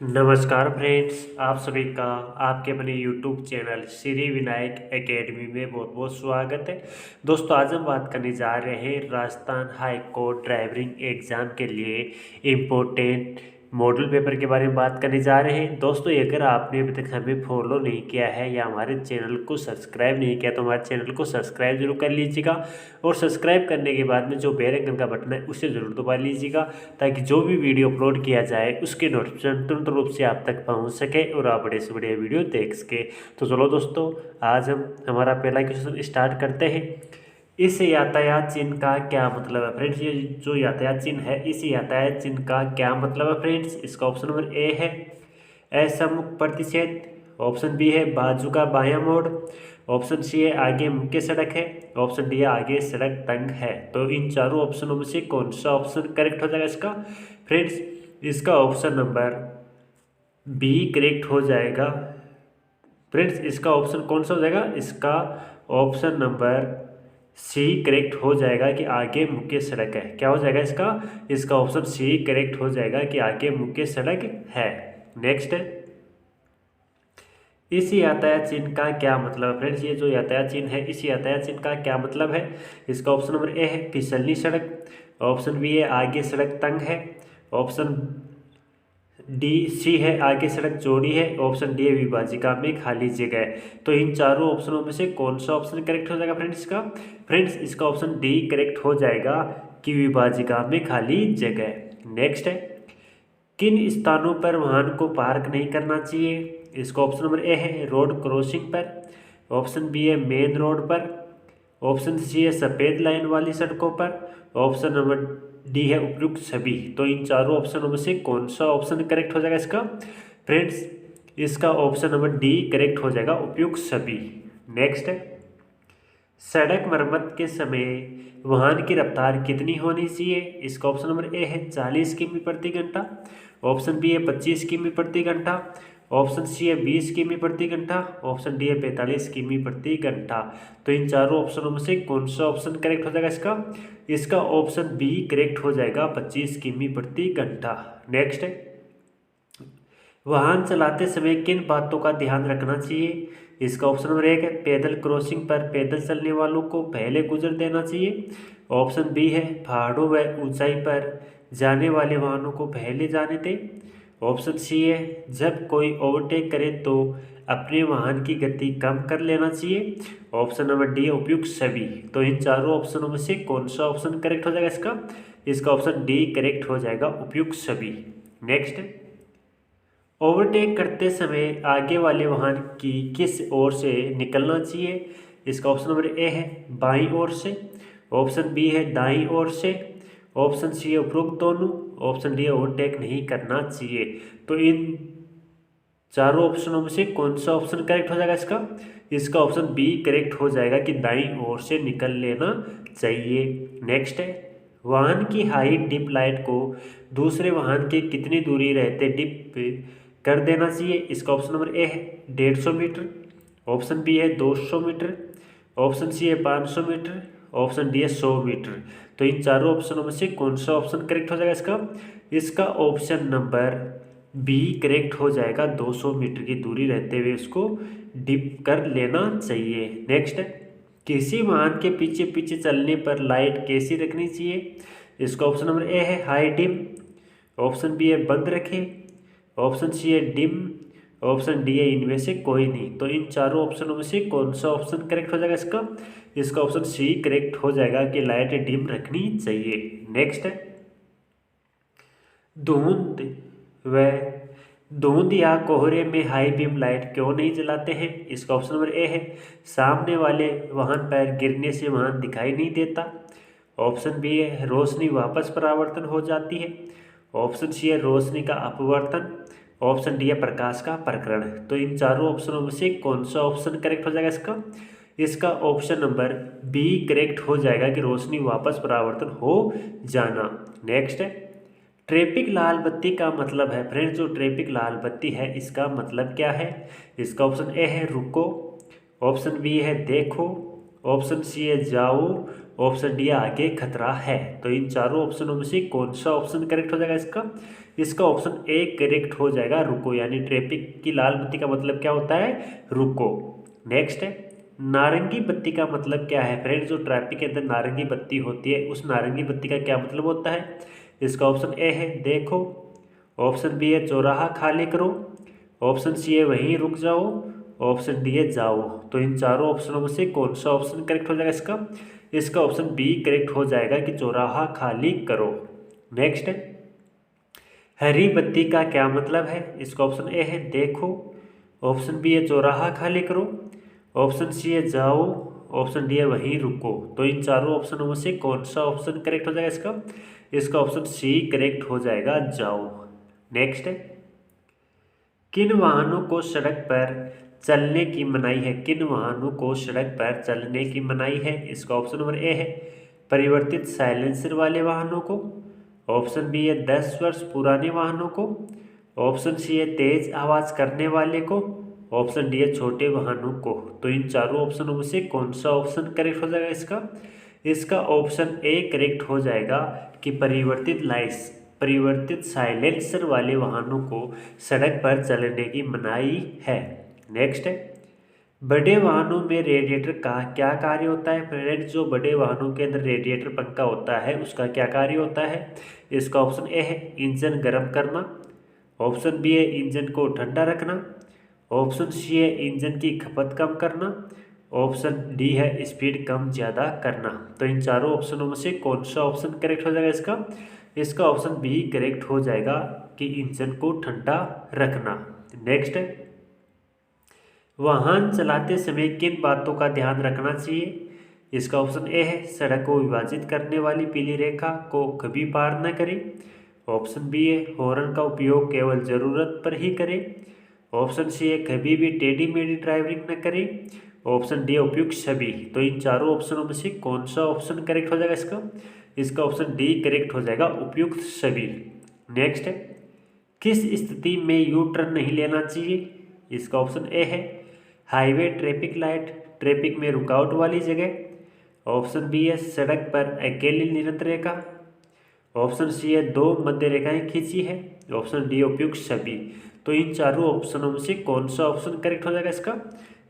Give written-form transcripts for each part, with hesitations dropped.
नमस्कार फ्रेंड्स, आप सभी का आपके अपने YouTube channel Shri Vinayak academy में बहुत बहुत स्वागत है। दोस्तों, आज हम बात करने जा रहे हैं Rajasthan high court driving exam के लिए इम्पोर्टेंट मॉडल पेपर के बारे में बात करने जा रहे हैं। दोस्तों, अगर आपने अभी तक हमें फॉलो नहीं किया है या हमारे चैनल को सब्सक्राइब नहीं किया तो हमारे चैनल को सब्सक्राइब जरूर कर लीजिएगा और सब्सक्राइब करने के बाद में जो बेल आइकन का बटन है उसे ज़रूर दबा लीजिएगा ताकि जो भी वीडियो अपलोड किया जाए उसके नोटिफिकेशन तुरंत रूप से आप तक पहुंच सके और आप बड़े से बड़े वीडियो देख सके। तो चलो दोस्तों, आज हम हमारा पहला क्वेश्चन स्टार्ट करते हैं। इस यातायात चिन्ह का क्या मतलब है फ्रेंड्स? ये जो यातायात चिन्ह है, इस यातायात चिन्ह का क्या मतलब है फ्रेंड्स? इसका ऑप्शन नंबर ए है असम्मुख प्रतिच्छेद, ऑप्शन बी है बाजू का बायां मोड़, ऑप्शन सी है आगे मुख्य सड़क है, ऑप्शन डी है आगे सड़क तंग है। तो इन चारों ऑप्शनों में से कौन सा ऑप्शन करेक्ट हो जाएगा इसका? फ्रेंड्स, इसका ऑप्शन नंबर बी करेक्ट हो जाएगा। फ्रेंड्स, इसका ऑप्शन कौन सा हो जाएगा? इसका ऑप्शन नंबर सी करेक्ट हो जाएगा कि आगे मुख्य सड़क है। क्या हो जाएगा इसका ऑप्शन सी करेक्ट हो जाएगा कि आगे मुख्य सड़क है। नेक्स्ट है, इस यातायात चिन्ह का क्या मतलब है फ्रेंड्स? ये जो यातायात चिन्ह है, इस यातायात चिन्ह का क्या मतलब है? इसका ऑप्शन नंबर ए है फिसलनी सड़क, ऑप्शन बी है आगे सड़क तंग है, ऑप्शन डी सी है आगे सड़क चौड़ी है, ऑप्शन डी है विभाजिका में खाली जगह है। तो इन चारों ऑप्शनों में से कौन सा ऑप्शन करेक्ट हो जाएगा फ्रेंड्स इसका? फ्रेंड्स, इसका ऑप्शन डी करेक्ट हो जाएगा कि विभाजिका में खाली जगह। नेक्स्ट है, किन स्थानों पर वाहन को पार्क नहीं करना चाहिए? इसका ऑप्शन नंबर ए है रोड क्रॉसिंग पर, ऑप्शन बी है मेन रोड पर, ऑप्शन सी है सफ़ेद लाइन वाली सड़कों पर, ऑप्शन नंबर डी है उपयुक्त सभी। तो इन चारों ऑप्शनों में से कौन सा ऑप्शन करेक्ट हो जाएगा इसका? फ्रेंड्स, इसका ऑप्शन नंबर डी करेक्ट हो जाएगा, उपयुक्त सभी। नेक्स्ट है, सड़क मरम्मत के समय वाहन की रफ्तार कितनी होनी चाहिए? इसका ऑप्शन नंबर ए है 40 किमी प्रति घंटा, ऑप्शन बी है 25 किमी प्रति घंटा, ऑप्शन सी है 20 किमी प्रति घंटा, ऑप्शन डी है 45 किमी प्रति घंटा। तो इन चारों ऑप्शनों में से कौन सा ऑप्शन करेक्ट हो जाएगा इसका? इसका ऑप्शन बी करेक्ट हो जाएगा 25 किमी प्रति घंटा। नेक्स्ट है, वाहन चलाते समय किन बातों का ध्यान रखना चाहिए? इसका ऑप्शन नंबर एक है पैदल क्रॉसिंग पर पैदल चलने वालों को पहले गुजर देना चाहिए, ऑप्शन बी है पहाड़ों व ऊंचाई पर जाने वाले वाहनों को पहले जाने दें, ऑप्शन सी है जब कोई ओवरटेक करे तो अपने वाहन की गति कम कर लेना चाहिए, ऑप्शन नंबर डी उपयुक्त सभी। तो इन चारों ऑप्शनों में से कौन सा ऑप्शन करेक्ट हो जाएगा इसका ऑप्शन डी करेक्ट हो जाएगा, उपयुक्त सभी। नेक्स्ट, ओवरटेक करते समय आगे वाले वाहन की किस ओर से निकलना चाहिए? इसका ऑप्शन नंबर ए है बाईं ओर से, ऑप्शन बी है दाईं ओर से, ऑप्शन सी है उपरोक्त दोनों, ऑप्शन डी है ओवरटेक नहीं करना चाहिए। तो इन चारों ऑप्शनों में से कौन सा ऑप्शन करेक्ट हो जाएगा इसका ऑप्शन बी करेक्ट हो जाएगा कि दाईं ओर से निकल लेना चाहिए। नेक्स्ट है, वाहन की हाइट डिप लाइट को दूसरे वाहन के कितनी दूरी रहते डिप कर देना चाहिए? इसका ऑप्शन नंबर ए है 150 मीटर, ऑप्शन बी है 200 मीटर, ऑप्शन सी है 500 मीटर, ऑप्शन डी है 100 मीटर। तो इन चारों ऑप्शनों में से कौन सा ऑप्शन करेक्ट हो जाएगा इसका ऑप्शन नंबर बी करेक्ट हो जाएगा, 200 मीटर की दूरी रहते हुए उसको डिप कर लेना चाहिए। नेक्स्ट है, किसी वाहन के पीछे पीछे चलने पर लाइट कैसी रखनी चाहिए? इसका ऑप्शन नंबर ए है हाई डिम, ऑप्शन बी है बंद रखें, ऑप्शन सी है डिम, ऑप्शन डी है इनमें से कोई नहीं। तो इन चारों ऑप्शनों में से कौन सा ऑप्शन करेक्ट हो जाएगा इसका ऑप्शन सी करेक्ट हो जाएगा कि लाइट डिम रखनी चाहिए। नेक्स्ट है, धुंध या कोहरे में हाई बीम लाइट क्यों नहीं जलाते हैं? इसका ऑप्शन नंबर ए है सामने वाले वाहन पर गिरने से वाहन दिखाई नहीं देता, ऑप्शन बी है रोशनी वापस परावर्तन हो जाती है, ऑप्शन सी है रोशनी का अपवर्तन, ऑप्शन डी है प्रकाश का प्रकरण। तो इन चारों ऑप्शनों में से कौन सा ऑप्शन करेक्ट हो जाएगा इसका ऑप्शन नंबर बी करेक्ट हो जाएगा कि रोशनी वापस परावर्तन हो जाना। नेक्स्ट है, ट्रैफिक लाल बत्ती का मतलब है फ्रेंड्स, जो ट्रैफिक लाल बत्ती है इसका मतलब क्या है? इसका ऑप्शन ए है रुको, ऑप्शन बी है देखो, ऑप्शन सी है जाओ, ऑप्शन डी आगे खतरा है। तो इन चारों ऑप्शनों में से कौन सा ऑप्शन करेक्ट हो जाएगा इसका ऑप्शन ए करेक्ट हो जाएगा, रुको। यानी ट्रैफिक की लाल बत्ती का मतलब क्या होता है, रुको। नेक्स्ट है नारंगी बत्ती का मतलब क्या है फ्रेंड्स, जो ट्रैफिक के अंदर नारंगी बत्ती होती है उस नारंगी बत्ती का क्या मतलब होता है। इसका ऑप्शन ए है देखो, ऑप्शन बी है चौराहा खाली करो, ऑप्शन सी है वहीं रुक जाओ, ऑप्शन डी है जाओ। तो इन चारों ऑप्शनों में से कौन सा ऑप्शन करेक्ट हो जाएगा इसका, इसका ऑप्शन बी करेक्ट हो जाएगा कि चौराहा खाली करो। नेक्स्ट है हरी बत्ती का क्या मतलब है, इसका ऑप्शन ए है देखो, ऑप्शन बी है चौराहा खाली करो, ऑप्शन सी है जाओ, ऑप्शन डी है वहीं रुको। तो इन चारों ऑप्शनों में से कौन सा ऑप्शन करेक्ट हो जाएगा इसका, इसका ऑप्शन सी करेक्ट हो जाएगा, जाओ। नेक्स्ट है किन वाहनों को सड़क पर चलने की मनाही है, किन वाहनों को सड़क पर चलने की मनाही है। इसका ऑप्शन नंबर ए है परिवर्तित साइलेंसर वाले वाहनों को, ऑप्शन बी है 10 वर्ष पुराने वाहनों को, ऑप्शन सी है तेज आवाज़ करने वाले को, ऑप्शन डी है छोटे वाहनों को। तो इन चारों ऑप्शनों में से कौन सा ऑप्शन करेक्ट हो जाएगा इसका, इसका ऑप्शन ए करेक्ट हो जाएगा कि परिवर्तित साइलेंसर वाले वाहनों को सड़क पर चलने की मनाही है। नेक्स्ट है बड़े वाहनों में रेडिएटर का क्या कार्य होता है फ्रेंड्स, जो बड़े वाहनों के अंदर रेडिएटर पंखा होता है उसका क्या कार्य होता है। इसका ऑप्शन ए है इंजन गर्म करना, ऑप्शन बी है इंजन को ठंडा रखना, ऑप्शन सी है इंजन की खपत कम करना, ऑप्शन डी है स्पीड कम ज़्यादा करना। तो इन चारों ऑप्शनों में से कौन सा ऑप्शन करेक्ट हो जाएगा इसका, इसका ऑप्शन बी करेक्ट हो जाएगा कि इंजन को ठंडा रखना। नेक्स्ट है वाहन चलाते समय किन बातों का ध्यान रखना चाहिए। इसका ऑप्शन ए है सड़क को विभाजित करने वाली पीली रेखा को कभी पार न करें, ऑप्शन बी है हॉर्न का उपयोग केवल ज़रूरत पर ही करें, ऑप्शन सी है कभी भी टेढ़ी मेढ़ी ड्राइविंग न करें, ऑप्शन डी उपयुक्त सभी। तो इन चारों ऑप्शनों में से कौन सा ऑप्शन करेक्ट हो जाएगा इसका, इसका ऑप्शन डी करेक्ट हो जाएगा, उपयुक्त सभी। नेक्स्ट है किस स्थिति में यू टर्न नहीं लेना चाहिए। इसका ऑप्शन ए है हाईवे ट्रैफिक लाइट, ट्रैफिक में रुकावट वाली जगह, ऑप्शन बी है सड़क पर अकेली निरंतर रेखा, ऑप्शन सी है दो मध्य रेखाएं खींची है, ऑप्शन डी उपयुक्त सभी। तो इन चारों ऑप्शनों में से कौन सा ऑप्शन करेक्ट हो जाएगा इसका,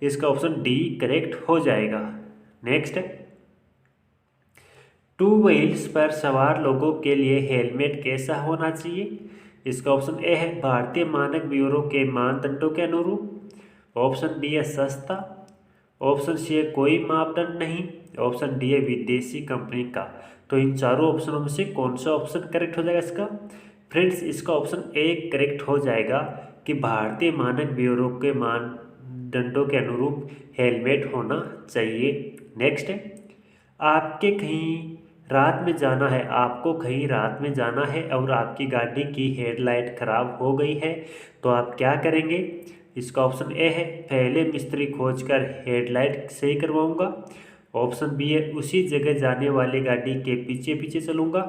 इसका ऑप्शन डी करेक्ट हो जाएगा। नेक्स्ट है टू व्हील्स पर सवार लोगों के लिए हेलमेट कैसा होना चाहिए। इसका ऑप्शन ए है भारतीय मानक ब्यूरो के मानदंडों के अनुरूप, ऑप्शन बी है सस्ता, ऑप्शन सी है कोई मापदंड नहीं, ऑप्शन डी है विदेशी कंपनी का। तो इन चारों ऑप्शनों में से कौन सा ऑप्शन करेक्ट हो जाएगा इसका फ्रेंड्स, इसका ऑप्शन ए करेक्ट हो जाएगा कि भारतीय मानक ब्यूरो के मानदंडों के अनुरूप हेलमेट होना चाहिए। नेक्स्ट है आपको कहीं रात में जाना है और आपकी गाड़ी की हेडलाइट खराब हो गई है तो आप क्या करेंगे। इसका ऑप्शन ए है पहले मिस्त्री खोजकर हेडलाइट सही करवाऊंगा, ऑप्शन बी है उसी जगह जाने वाली गाड़ी के पीछे पीछे चलूंगा,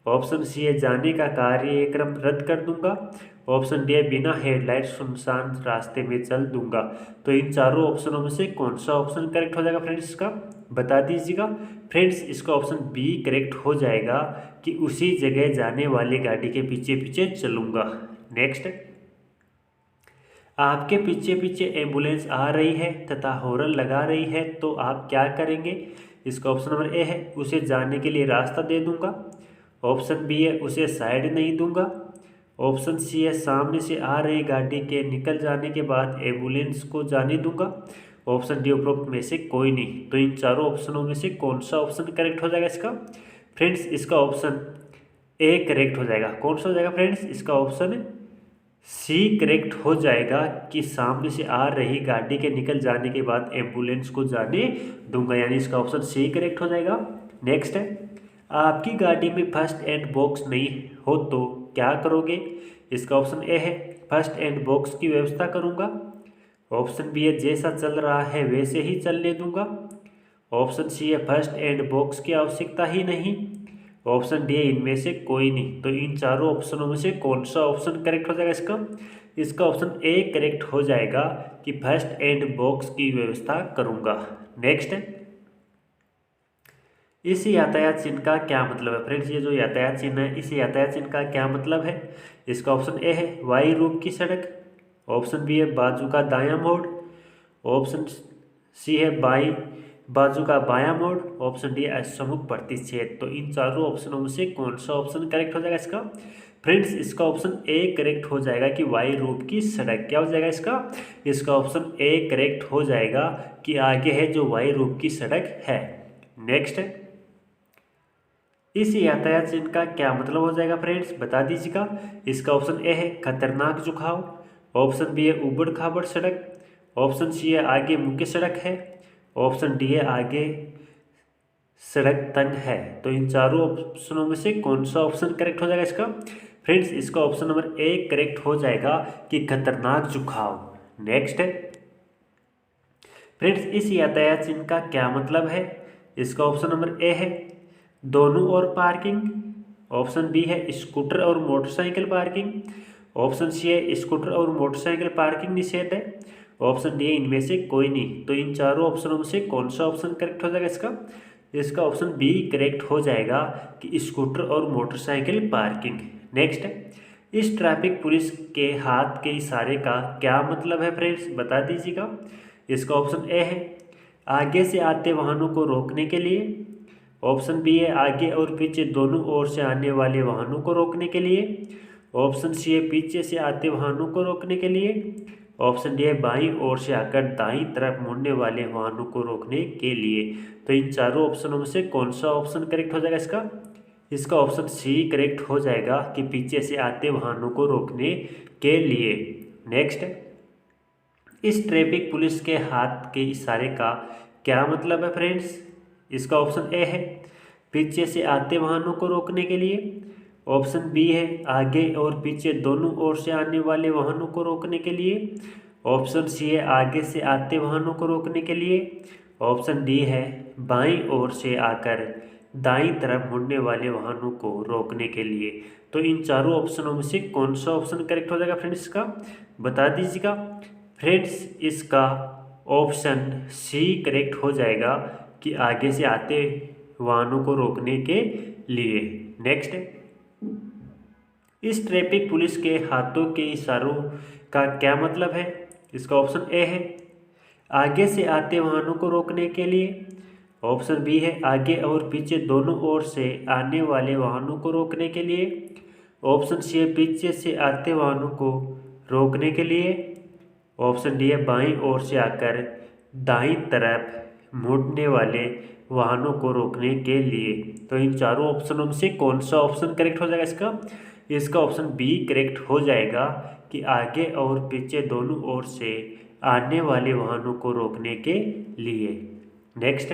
ऑप्शन सी है जाने का कार्यक्रम रद्द कर दूंगा, ऑप्शन डी है बिना हेडलाइट सुनसान रास्ते में चल दूंगा। तो इन चारों ऑप्शनों में से कौन सा ऑप्शन करेक्ट हो जाएगा फ्रेंड्स, इसका बता दीजिएगा। फ्रेंड्स इसका ऑप्शन बी करेक्ट हो जाएगा कि उसी जगह जाने वाली गाड़ी के पीछे पीछे चलूंगा। नेक्स्ट आपके पीछे पीछे एम्बुलेंस आ रही है तथा हॉर्न लगा रही है तो आप क्या करेंगे। इसका ऑप्शन नंबर ए है उसे जाने के लिए रास्ता दे दूंगा, ऑप्शन बी है उसे साइड नहीं दूंगा, ऑप्शन सी है सामने से आ रही गाड़ी के निकल जाने के बाद एम्बुलेंस को जाने दूंगा, ऑप्शन डी उपरोक्त में से कोई नहीं। तो इन चारों ऑप्शनों में से कौन सा ऑप्शन करेक्ट हो जाएगा इसका फ्रेंड्स, इसका ऑप्शन ए करेक्ट हो जाएगा। कौन सा हो जाएगा फ्रेंड्स, इसका ऑप्शन सी करेक्ट हो जाएगा कि सामने से आ रही गाड़ी के निकल जाने के बाद एम्बुलेंस को जाने दूंगा, यानी इसका ऑप्शन सी करेक्ट हो जाएगा। नेक्स्ट है आपकी गाड़ी में फर्स्ट एड बॉक्स नहीं हो तो क्या करोगे। इसका ऑप्शन ए है फर्स्ट एड बॉक्स की व्यवस्था करूंगा, ऑप्शन बी है जैसा चल रहा है वैसे ही चलने दूंगा, ऑप्शन सी है फर्स्ट एड बॉक्स की आवश्यकता ही नहीं, ऑप्शन डी है इनमें से कोई नहीं। तो इन चारों ऑप्शनों में से कौन सा ऑप्शन करेक्ट हो जाएगा इसका, इसका ऑप्शन ए करेक्ट हो जाएगा कि फर्स्ट एड बॉक्स की व्यवस्था करूंगा। नेक्स्ट है इस यातायात चिन्ह का क्या मतलब है फ्रेंड्स? ये जो यातायात चिन्ह है, इस यातायात चिन्ह का क्या मतलब है? इसका ऑप्शन ए है वाई रूप की सड़क, ऑप्शन बी है बाजू का दायां मोड़, ऑप्शन सी है बाई बाजू का बायां मोड़, ऑप्शन डी असमुख प्रतिच्छेद। तो इन चारों ऑप्शनों में से कौन सा ऑप्शन करेक्ट हो जाएगा इसका? फ्रेंड्स इसका ऑप्शन ए करेक्ट हो जाएगा कि वाई रूप की सड़क। क्या हो जाएगा इसका? इसका ऑप्शन ए करेक्ट हो जाएगा कि आगे है जो वाई रूप की सड़क है। नेक्स्ट, इस यातायात चिन्ह का क्या मतलब हो जाएगा फ्रेंड्स? बता दीजिएगा। इसका ऑप्शन ए है खतरनाक झुकाव, ऑप्शन बी है उबड़ खाबड़ सड़क, ऑप्शन सी है आगे मुख्य सड़क है, ऑप्शन डी है आगे सड़क तंग है। तो इन चारों ऑप्शनों में से कौन सा ऑप्शन करेक्ट हो जाएगा इसका? फ्रेंड्स इसका ऑप्शन नंबर ए करेक्ट हो जाएगा कि खतरनाक झुकाव। नेक्स्ट, फ्रेंड्स इस यातायात चिन्ह का क्या मतलब है? इसका ऑप्शन नंबर ए है दोनों ओर पार्किंग, ऑप्शन बी है स्कूटर और मोटरसाइकिल पार्किंग, ऑप्शन सी है स्कूटर और मोटरसाइकिल पार्किंग निषेध है, ऑप्शन डी है इनमें से कोई नहीं। तो इन चारों ऑप्शनों में से कौन सा ऑप्शन करेक्ट हो जाएगा इसका? इसका ऑप्शन बी करेक्ट हो जाएगा कि स्कूटर और मोटरसाइकिल पार्किंग। नेक्स्ट, इस ट्रैफिक पुलिस के हाथ के इशारे का क्या मतलब है फ्रेंड्स? बता दीजिएगा। इसका ऑप्शन ए है आगे से आते वाहनों को रोकने के लिए, ऑप्शन बी है आगे और पीछे दोनों ओर से आने वाले वाहनों को रोकने के लिए, ऑप्शन सी है पीछे से आते वाहनों को रोकने के लिए, ऑप्शन डी है बाईं ओर से आकर दाईं तरफ मुड़ने वाले वाहनों को रोकने के लिए। तो इन चारों ऑप्शनों में से कौन सा ऑप्शन करेक्ट हो जाएगा इसका? इसका ऑप्शन सी करेक्ट हो जाएगा कि पीछे से आते वाहनों को रोकने के लिए। नेक्स्ट, इस ट्रैफिक पुलिस के हाथ के इशारे का क्या मतलब है फ्रेंड्स? इसका ऑप्शन ए है पीछे से आते वाहनों को रोकने के लिए, ऑप्शन बी है आगे और पीछे दोनों ओर से आने वाले वाहनों को रोकने के लिए, ऑप्शन सी है आगे से आते वाहनों को रोकने के लिए, ऑप्शन डी है बाईं ओर से आकर दाईं तरफ मुड़ने वाले वाहनों को रोकने के लिए। तो इन चारों ऑप्शनों में से कौन सा ऑप्शन करेक्ट हो जाएगा फ्रेंड्स इसका? बता दीजिएगा। फ्रेंड्स इसका ऑप्शन सी करेक्ट हो जाएगा कि आगे से आते वाहनों को रोकने के लिए। नेक्स्ट, इस ट्रैफिक पुलिस के हाथों के इशारों का क्या मतलब है? इसका ऑप्शन ए है आगे से आते वाहनों को रोकने के लिए, ऑप्शन बी है आगे और पीछे दोनों ओर से आने वाले वाहनों को रोकने के लिए, ऑप्शन सी है पीछे से आते वाहनों को रोकने के लिए, ऑप्शन डी है बाईं ओर से आकर दाईं तरफ मुड़ने वाले वाहनों को रोकने के लिए। तो इन चारों ऑप्शनों में से कौन सा ऑप्शन करेक्ट हो जाएगा इसका? इसका ऑप्शन बी करेक्ट हो जाएगा कि आगे और पीछे दोनों ओर से आने वाले वाहनों को रोकने के लिए। नेक्स्ट,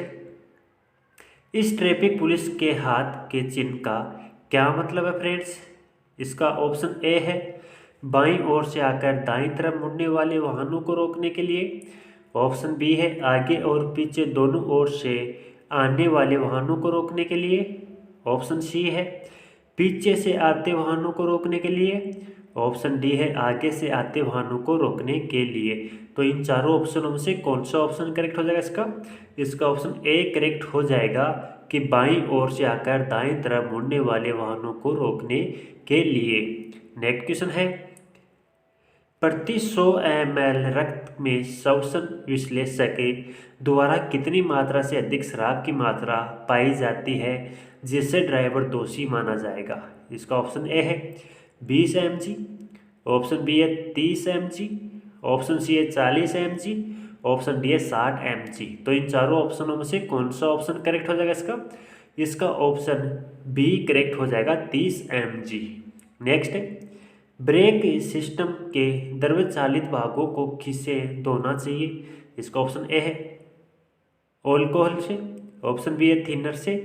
इस ट्रैफिक पुलिस के हाथ के चिन्ह का क्या मतलब है फ्रेंड्स? इसका ऑप्शन ए है बाईं ओर से आकर दाईं तरफ मुड़ने वाले वाहनों को रोकने के लिए, ऑप्शन बी है आगे और पीछे दोनों ओर से आने वाले वाहनों को रोकने के लिए, ऑप्शन सी है पीछे से आते वाहनों को रोकने के लिए, ऑप्शन डी है आगे से आते वाहनों को रोकने के लिए। तो इन चारों ऑप्शनों में से कौन सा ऑप्शन करेक्ट हो जाएगा इसका? इसका ऑप्शन ए करेक्ट हो जाएगा कि बाईं ओर से आकर दाएं तरफ मुड़ने वाले वाहनों को रोकने के लिए। नेक्स्ट क्वेश्चन है प्रति 100 ml रक्त में श्वसन विश्लेषक द्वारा कितनी मात्रा से अधिक शराब की मात्रा पाई जाती है जिससे ड्राइवर दोषी माना जाएगा? इसका ऑप्शन ए है 20 mg, ऑप्शन बी है 30 mg, ऑप्शन सी है 40 mg, ऑप्शन डी है 60 mg। तो इन चारों ऑप्शनों में से कौन सा ऑप्शन करेक्ट हो जाएगा इसका? इसका ऑप्शन बी करेक्ट हो जाएगा 30 mg। नेक्स्ट, ब्रेक सिस्टम के द्रव चालित भागों को किससे धोना चाहिए? इसका ऑप्शन ए है अल्कोहल से, ऑप्शन बी है थिनर से,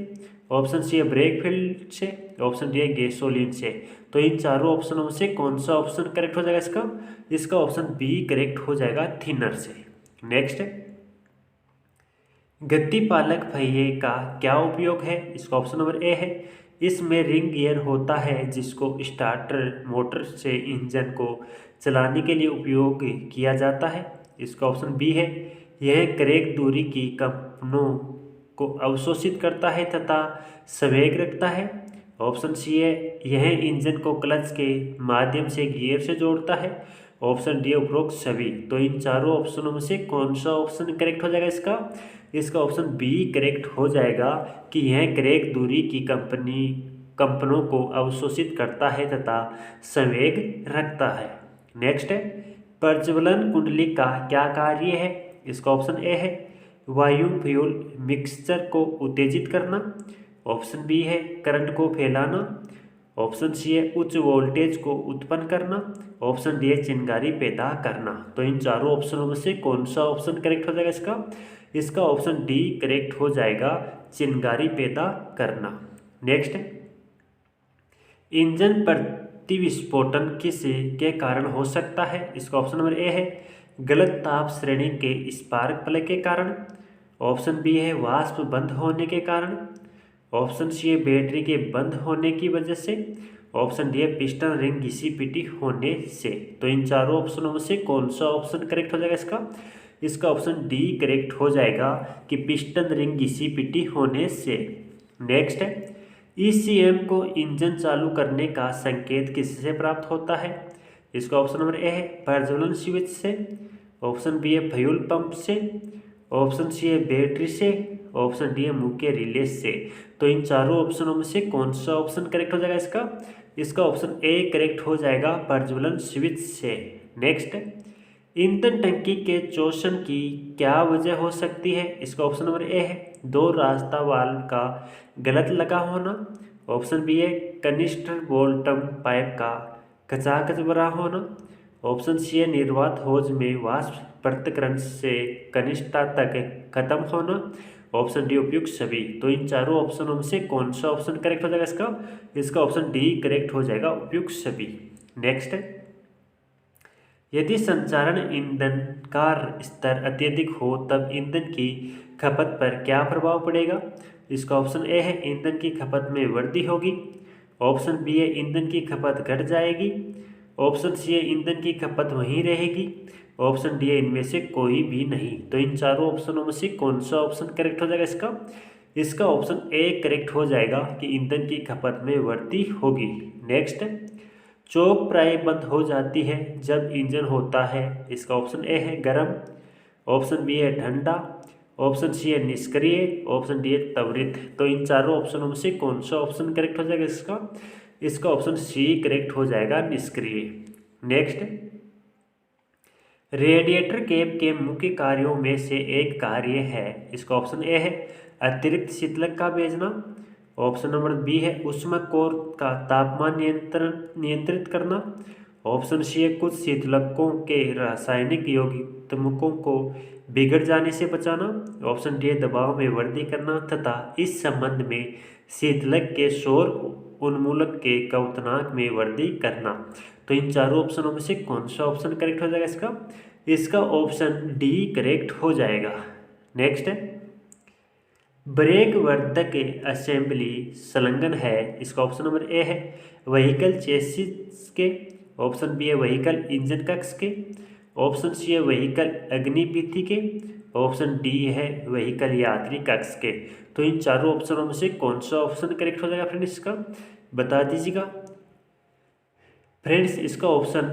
ऑप्शन सी है ब्रेक फिल्म से, ऑप्शन डी है गैसोलीन से। तो इन चारों ऑप्शनों में से कौन सा ऑप्शन करेक्ट हो जाएगा इसका? इसका ऑप्शन बी करेक्ट हो जाएगा थिनर से। नेक्स्ट, गति पालक पहिए का क्या उपयोग है? इसका ऑप्शन नंबर ए है इसमें रिंग गियर होता है जिसको स्टार्टर मोटर से इंजन को चलाने के लिए उपयोग किया जाता है। इसका ऑप्शन बी है यह क्रैक दूरी की कंपनों को अवशोषित करता है तथा संवेग रखता है। ऑप्शन सी है यह इंजन को क्लच के माध्यम से गियर से जोड़ता है। ऑप्शन डी उपरोक्त सभी। तो इन चारों ऑप्शनों में से कौन सा ऑप्शन करेक्ट हो जाएगा इसका ऑप्शन बी करेक्ट हो जाएगा कि यह क्रैक दूरी की कंपनों को अवशोषित करता है तथा संवेग रखता है। नेक्स्ट है प्रज्वलन कुंडली का क्या कार्य है। इसका ऑप्शन ए है वायु फ्यूल मिक्सचर को उत्तेजित करना। ऑप्शन बी है करंट को फैलाना। ऑप्शन सी है उच्च वोल्टेज को उत्पन्न करना। ऑप्शन डी है चिंगारी पैदा करना। तो इन चारों ऑप्शनों में से कौन सा ऑप्शन करेक्ट हो जाएगा इसका ऑप्शन डी करेक्ट हो जाएगा, चिंगारी पैदा करना। नेक्स्ट इंजन प्रतिविस्फोटन के कारण हो सकता है। इसका ऑप्शन नंबर ए है गलत ताप श्रेणी के स्पार्क प्लग के कारण। ऑप्शन बी है वाष्प बंद होने के कारण। ऑप्शन सी है बैटरी के बंद होने की वजह से। ऑप्शन डी है पिस्टन रिंग घिसी पिटी होने से। तो इन चारों ऑप्शनों में से कौन सा ऑप्शन करेक्ट हो जाएगा इसका ऑप्शन डी करेक्ट हो जाएगा कि पिस्टन रिंग घिसी पिटी होने से। नेक्स्ट है ईसीएम को इंजन चालू करने का संकेत किससे प्राप्त होता है। इसका ऑप्शन नंबर ए है प्रज्वलन स्विच से। ऑप्शन बी है फ्यूल पंप से। ऑप्शन सी है बैटरी से। ऑप्शन डी है मुख्य रिले से। तो इन चारों ऑप्शनों में से कौन सा ऑप्शन करेक्ट हो जाएगा इसका ऑप्शन ए करेक्ट हो जाएगा प्रज्वलन स्विच से। नेक्स्ट ईंधन टंकी के शोषण की क्या वजह हो सकती है। इसका ऑप्शन नंबर ए है दो रास्ता वाल्व का गलत लगा होना। ऑप्शन बी है कनिस्टर बोल्टम पाइप का खचाखच भरा होना। ऑप्शन सी है निर्वात होज में वाष्प पृथक्करण से कनिष्ठता तक खत्म होना। ऑप्शन डी उपयुक्त सभी। तो इन चारों ऑप्शनों में से कौन सा ऑप्शन करेक्ट हो जाएगा इसका ऑप्शन डी करेक्ट हो जाएगा, उपयुक्त सभी। नेक्स्ट यदि संचारण ईंधन का स्तर अत्यधिक हो तब ईंधन की खपत पर क्या प्रभाव पड़ेगा। इसका ऑप्शन ए है ईंधन की खपत में वृद्धि होगी। ऑप्शन बी है ईंधन की खपत घट जाएगी। ऑप्शन सी है ईंधन की खपत वहीं रहेगी। ऑप्शन डी है इनमें से कोई भी नहीं। तो इन चारों ऑप्शनों में से कौन सा ऑप्शन करेक्ट हो जाएगा इसका ऑप्शन ए करेक्ट हो जाएगा कि ईंधन की खपत में वृद्धि होगी। नेक्स्ट चौक प्राय बंद हो जाती है जब इंजन होता है। इसका ऑप्शन ए है गर्म। ऑप्शन बी है ठंडा। ऑप्शन सी है निष्क्रिय। ऑप्शन डी है त्वरित। तो इन चारों ऑप्शनों में से कौन सा ऑप्शन करेक्ट हो जाएगा इसका ऑप्शन सी करेक्ट हो जाएगा, निष्क्रिय। नेक्स्ट रेडिएटर कैप के मुख्य कार्यों में से एक कार्य है। इसका ऑप्शन ए है अतिरिक्त शीतलक का भेजना। ऑप्शन नंबर बी है ऊष्मा कोर का तापमान नियंत्रित करना। ऑप्शन सी है कुछ शीतलकों के रासायनिक यौगिकों को बिगड़ जाने से बचाना। ऑप्शन डी है दबाव में वृद्धि करना तथा इस संबंध में शीतलक के शोर उन्मूलक के क्वथनांक में वृद्धि करना। तो इन चारों ऑप्शनों में से कौन सा ऑप्शन करेक्ट हो जाएगा इसका ऑप्शन डी करेक्ट हो जाएगा। नेक्स्ट है ब्रेक वर्धक असेंबली संलग्न है। इसका ऑप्शन नंबर ए है व्हीकल चेसिस के। ऑप्शन बी है व्हीकल इंजन कक्ष के। ऑप्शन सी है व्हीकल अग्निपीठी के। ऑप्शन डी है व्हीकल यात्री कक्ष के। तो इन चारों ऑप्शनों में से कौन सा ऑप्शन करेक्ट हो जाएगा फ्रेंड्स इसका बता दीजिएगा। फ्रेंड्स इसका ऑप्शन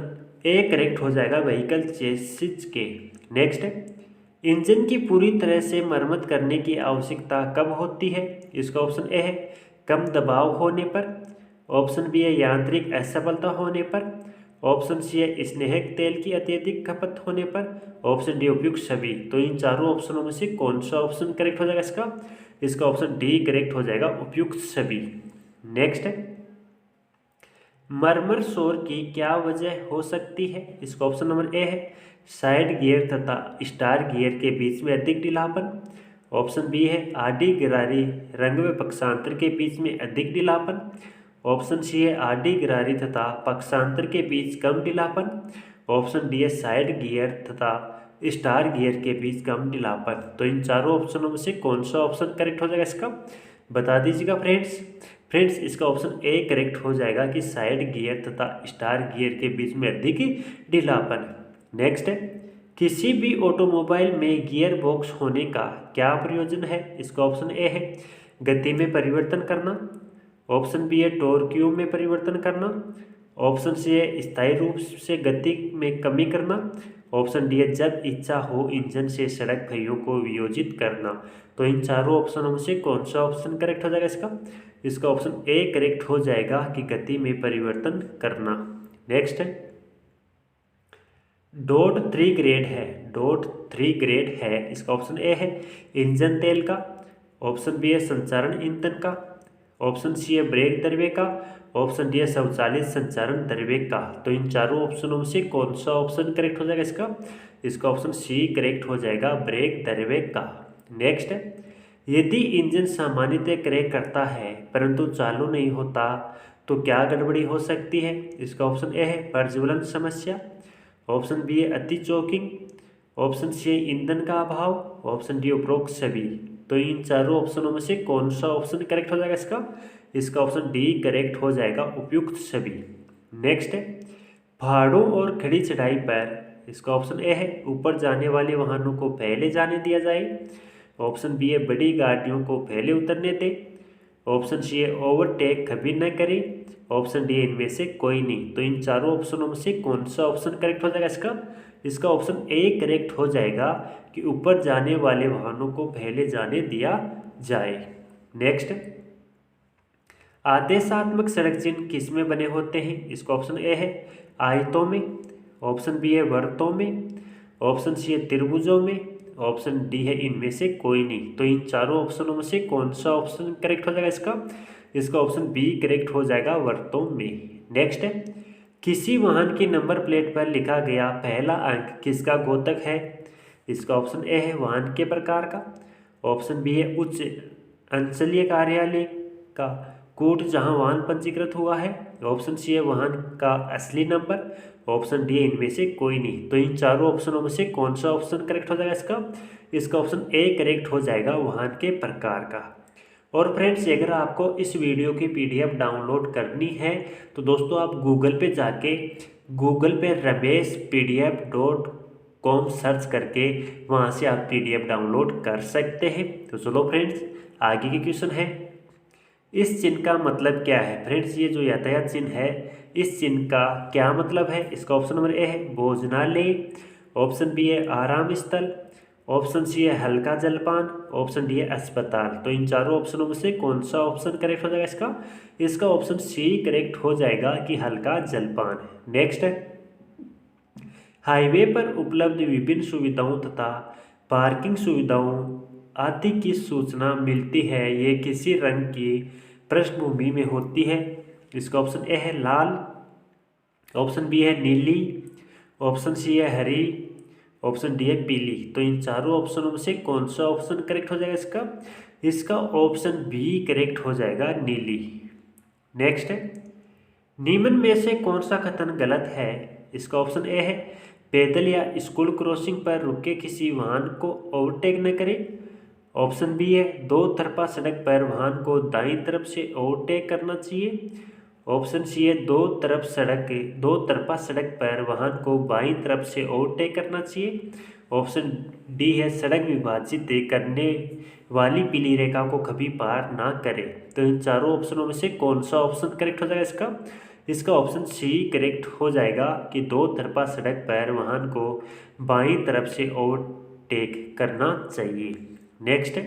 ए करेक्ट हो जाएगा व्हीकल चेसिस के। नेक्स्ट इंजन की पूरी तरह से मरम्मत करने की आवश्यकता कब होती है। इसका ऑप्शन ए है कम दबाव होने पर। ऑप्शन बी है यांत्रिक असफलता होने पर। ऑप्शन सी है स्नेहक तेल की अत्यधिक खपत होने पर। ऑप्शन डी उपयुक्त सभी। तो इन चारों ऑप्शनों में से कौन सा ऑप्शन करेक्ट हो जाएगा इसका ऑप्शन डी करेक्ट हो जाएगा, उपयुक्त सभी। नेक्स्ट मरमर शोर की क्या वजह हो सकती है। इसका ऑप्शन नंबर ए है साइड गियर तथा स्टार गियर के बीच में अधिक ढीलापन। ऑप्शन बी है आडी गिरारी रंग व पक्षांतर के बीच में अधिक ढीलापन। ऑप्शन सी है आडी गिरारी तथा पक्षांतर के बीच कम ढीलापन। ऑप्शन डी है साइड गियर तथा स्टार गियर के बीच कम ढीलापन। तो इन चारों ऑप्शनों में से कौन सा ऑप्शन करेक्ट हो जाएगा इसका बता दीजिएगा फ्रेंड्स इसका ऑप्शन ए करेक्ट हो जाएगा कि साइड गियर तथा स्टार गियर के बीच में अधिक ढीलापन। नेक्स्ट किसी भी ऑटोमोबाइल में गियर बॉक्स होने का क्या प्रयोजन है? इसका ऑप्शन ए है गति में परिवर्तन करना, ऑप्शन बी है टॉर्क्यू में परिवर्तन करना, ऑप्शन सी है स्थायी रूप से गति में कमी करना, ऑप्शन डी है जब इच्छा हो इंजन से सड़क पहियों को वियोजित करना। तो इन चारों ऑप्शनों में से कौन सा ऑप्शन करेक्ट हो जाएगा इसका ऑप्शन ए करेक्ट हो जाएगा कि गति में परिवर्तन करना। नेक्स्ट है डॉट थ्री ग्रेड है इसका ऑप्शन ए है इंजन तेल का, ऑप्शन बी है संचारण ईंधन का, ऑप्शन सी है ब्रेक द्रव्य का, ऑप्शन डी है स्वचालित संचारण द्रव्य का। तो इन चारों ऑप्शनों में से कौन सा ऑप्शन करेक्ट हो जाएगा इसका ऑप्शन सी करेक्ट हो जाएगा ब्रेक द्रव्य का। नेक्स्ट है यदि इंजन सामान्यतः क्रय करता है परंतु चालू नहीं होता तो क्या गड़बड़ी हो सकती है? इसका ऑप्शन ए है प्रज्वलन समस्या, ऑप्शन बी है अति चोकिंग, ऑप्शन सी है ईंधन का अभाव, ऑप्शन डी उपरोक्त सभी। तो इन चारों ऑप्शनों में से कौन सा ऑप्शन करेक्ट हो जाएगा इसका ऑप्शन डी करेक्ट हो जाएगा उपयुक्त सभी। नेक्स्ट है पहाड़ों और खड़ी चढ़ाई पर इसका ऑप्शन ए है ऊपर जाने वाले वाहनों को पहले जाने दिया जाए, ऑप्शन बी है बड़ी गाड़ियों को पहले उतरने दे, ऑप्शन सी है ओवरटेक कभी न करें, ऑप्शन डी इनमें से कोई नहीं। तो इन चारों ऑप्शनों में से कौन सा ऑप्शन करेक्ट हो जाएगा इसका ऑप्शन ए करेक्ट हो जाएगा कि ऊपर जाने वाले वाहनों को पहले जाने दिया जाए। नेक्स्ट आदेशात्मक सड़क चिन्ह किस में बने होते हैं? इसका ऑप्शन ए है आयतों में, ऑप्शन बी है वृत्तों में, ऑप्शन सी है त्रिभुजों में, ऑप्शन डी है इनमें से कोई नहीं। तो इन चारों ऑप्शनों में से कौन सा ऑप्शन करेक्ट हो जाएगा इसका ऑप्शन बी करेक्ट हो जाएगा वृत्तों में। नेक्स्ट है किसी वाहन की नंबर प्लेट पर लिखा गया पहला अंक किसका द्योतक है? इसका ऑप्शन ए है वाहन के प्रकार का, ऑप्शन बी है उच्च अंचलीय कार्यालय का कोड जहां वाहन पंजीकृत हुआ है, ऑप्शन सी है वाहन का असली नंबर, ऑप्शन डी इनमें से कोई नहीं। तो इन चारों ऑप्शनों में से कौन सा ऑप्शन करेक्ट हो जाएगा इसका ऑप्शन ए करेक्ट हो जाएगा वाहन के प्रकार का। और फ्रेंड्स अगर आपको इस वीडियो की पीडीएफ डाउनलोड करनी है तो दोस्तों आप गूगल पे जाके गूगल पे rameshpdf.com सर्च करके वहाँ से आप पीडीएफ डाउनलोड कर सकते हैं। तो चलो फ्रेंड्स आगे की क्वेश्चन है इस चिन्ह का मतलब क्या है? फ्रेंड्स ये जो यातायात चिन्ह है इस चिन्ह का क्या मतलब है? इसका ऑप्शन नंबर ए है भोजनालय, ऑप्शन बी है आराम स्थल, ऑप्शन सी है हल्का जलपान, ऑप्शन डी है अस्पताल। तो इन चारों ऑप्शनों में से कौन सा ऑप्शन करेक्ट हो जाएगा इसका ऑप्शन सी करेक्ट हो जाएगा कि हल्का जलपान। नेक्स्ट है हाईवे पर उपलब्ध विभिन्न सुविधाओं तथा पार्किंग सुविधाओं आदि की सूचना मिलती है ये किसी रंग की पृष्ठभूमि में होती है? इसका ऑप्शन ए है लाल, ऑप्शन बी है नीली, ऑप्शन सी है हरी, ऑप्शन डी है पीली। तो इन चारों ऑप्शनों में से कौन सा ऑप्शन करेक्ट हो जाएगा इसका ऑप्शन बी करेक्ट हो जाएगा नीली। नेक्स्ट है निम्न में से कौन सा कथन गलत है? इसका ऑप्शन ए है पैदल या स्कूल क्रॉसिंग पर रुके किसी वाहन को ओवरटेक न करें, ऑप्शन बी है दो तरफा सड़क पर वाहन को दाईं तरफ से ओवरटेक करना चाहिए, ऑप्शन सी है दो तरफा सड़क पर वाहन को बाईं तरफ से ओवरटेक करना चाहिए, ऑप्शन डी है सड़क विभाजित करने वाली पीली रेखा को कभी पार ना करें। तो इन चारों ऑप्शनों में से कौन सा ऑप्शन करेक्ट हो जाएगा इसका ऑप्शन सी करेक्ट हो जाएगा कि दो तरफा सड़क पर वाहन को बाईं तरफ से ओवरटेक करना चाहिए। नेक्स्ट है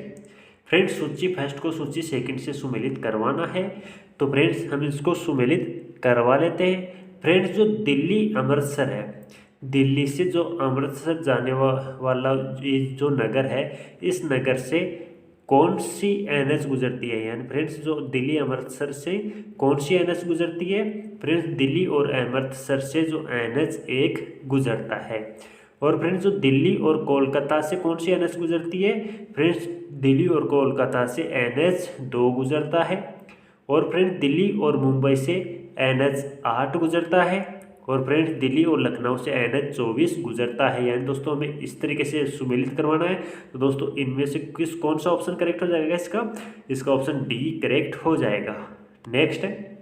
फ्रेंड्स सूची फर्स्ट को सूची सेकंड से सुमेलित करवाना है। तो फ्रेंड्स हम इसको सुमेलित करवा लेते हैं। फ्रेंड्स जो दिल्ली अमृतसर है, दिल्ली से जो अमृतसर जाने वाला ये जो नगर है इस नगर से कौन सी एनएच गुजरती है? यानी फ्रेंड्स जो दिल्ली अमृतसर से कौन सी एनएच गुजरती है? फ्रेंड्स दिल्ली और अमृतसर से जो एनएच 1 गुजरता है। और फ्रेंड्स जो दिल्ली और कोलकाता से कौन सी एनएच गुजरती है? फ्रेंड्स दिल्ली और कोलकाता से NH 2 गुजरता है। और फ्रेंड्स दिल्ली और मुंबई से NH 8 गुजरता है। और फ्रेंड्स दिल्ली और लखनऊ से NH 24 गुजरता है। यानी दोस्तों हमें इस तरीके से सुमेलित करवाना है। तो दोस्तों इनमें से कौन सा ऑप्शन करेक्ट हो जाएगा इसका ऑप्शन डी करेक्ट हो जाएगा। नेक्स्ट है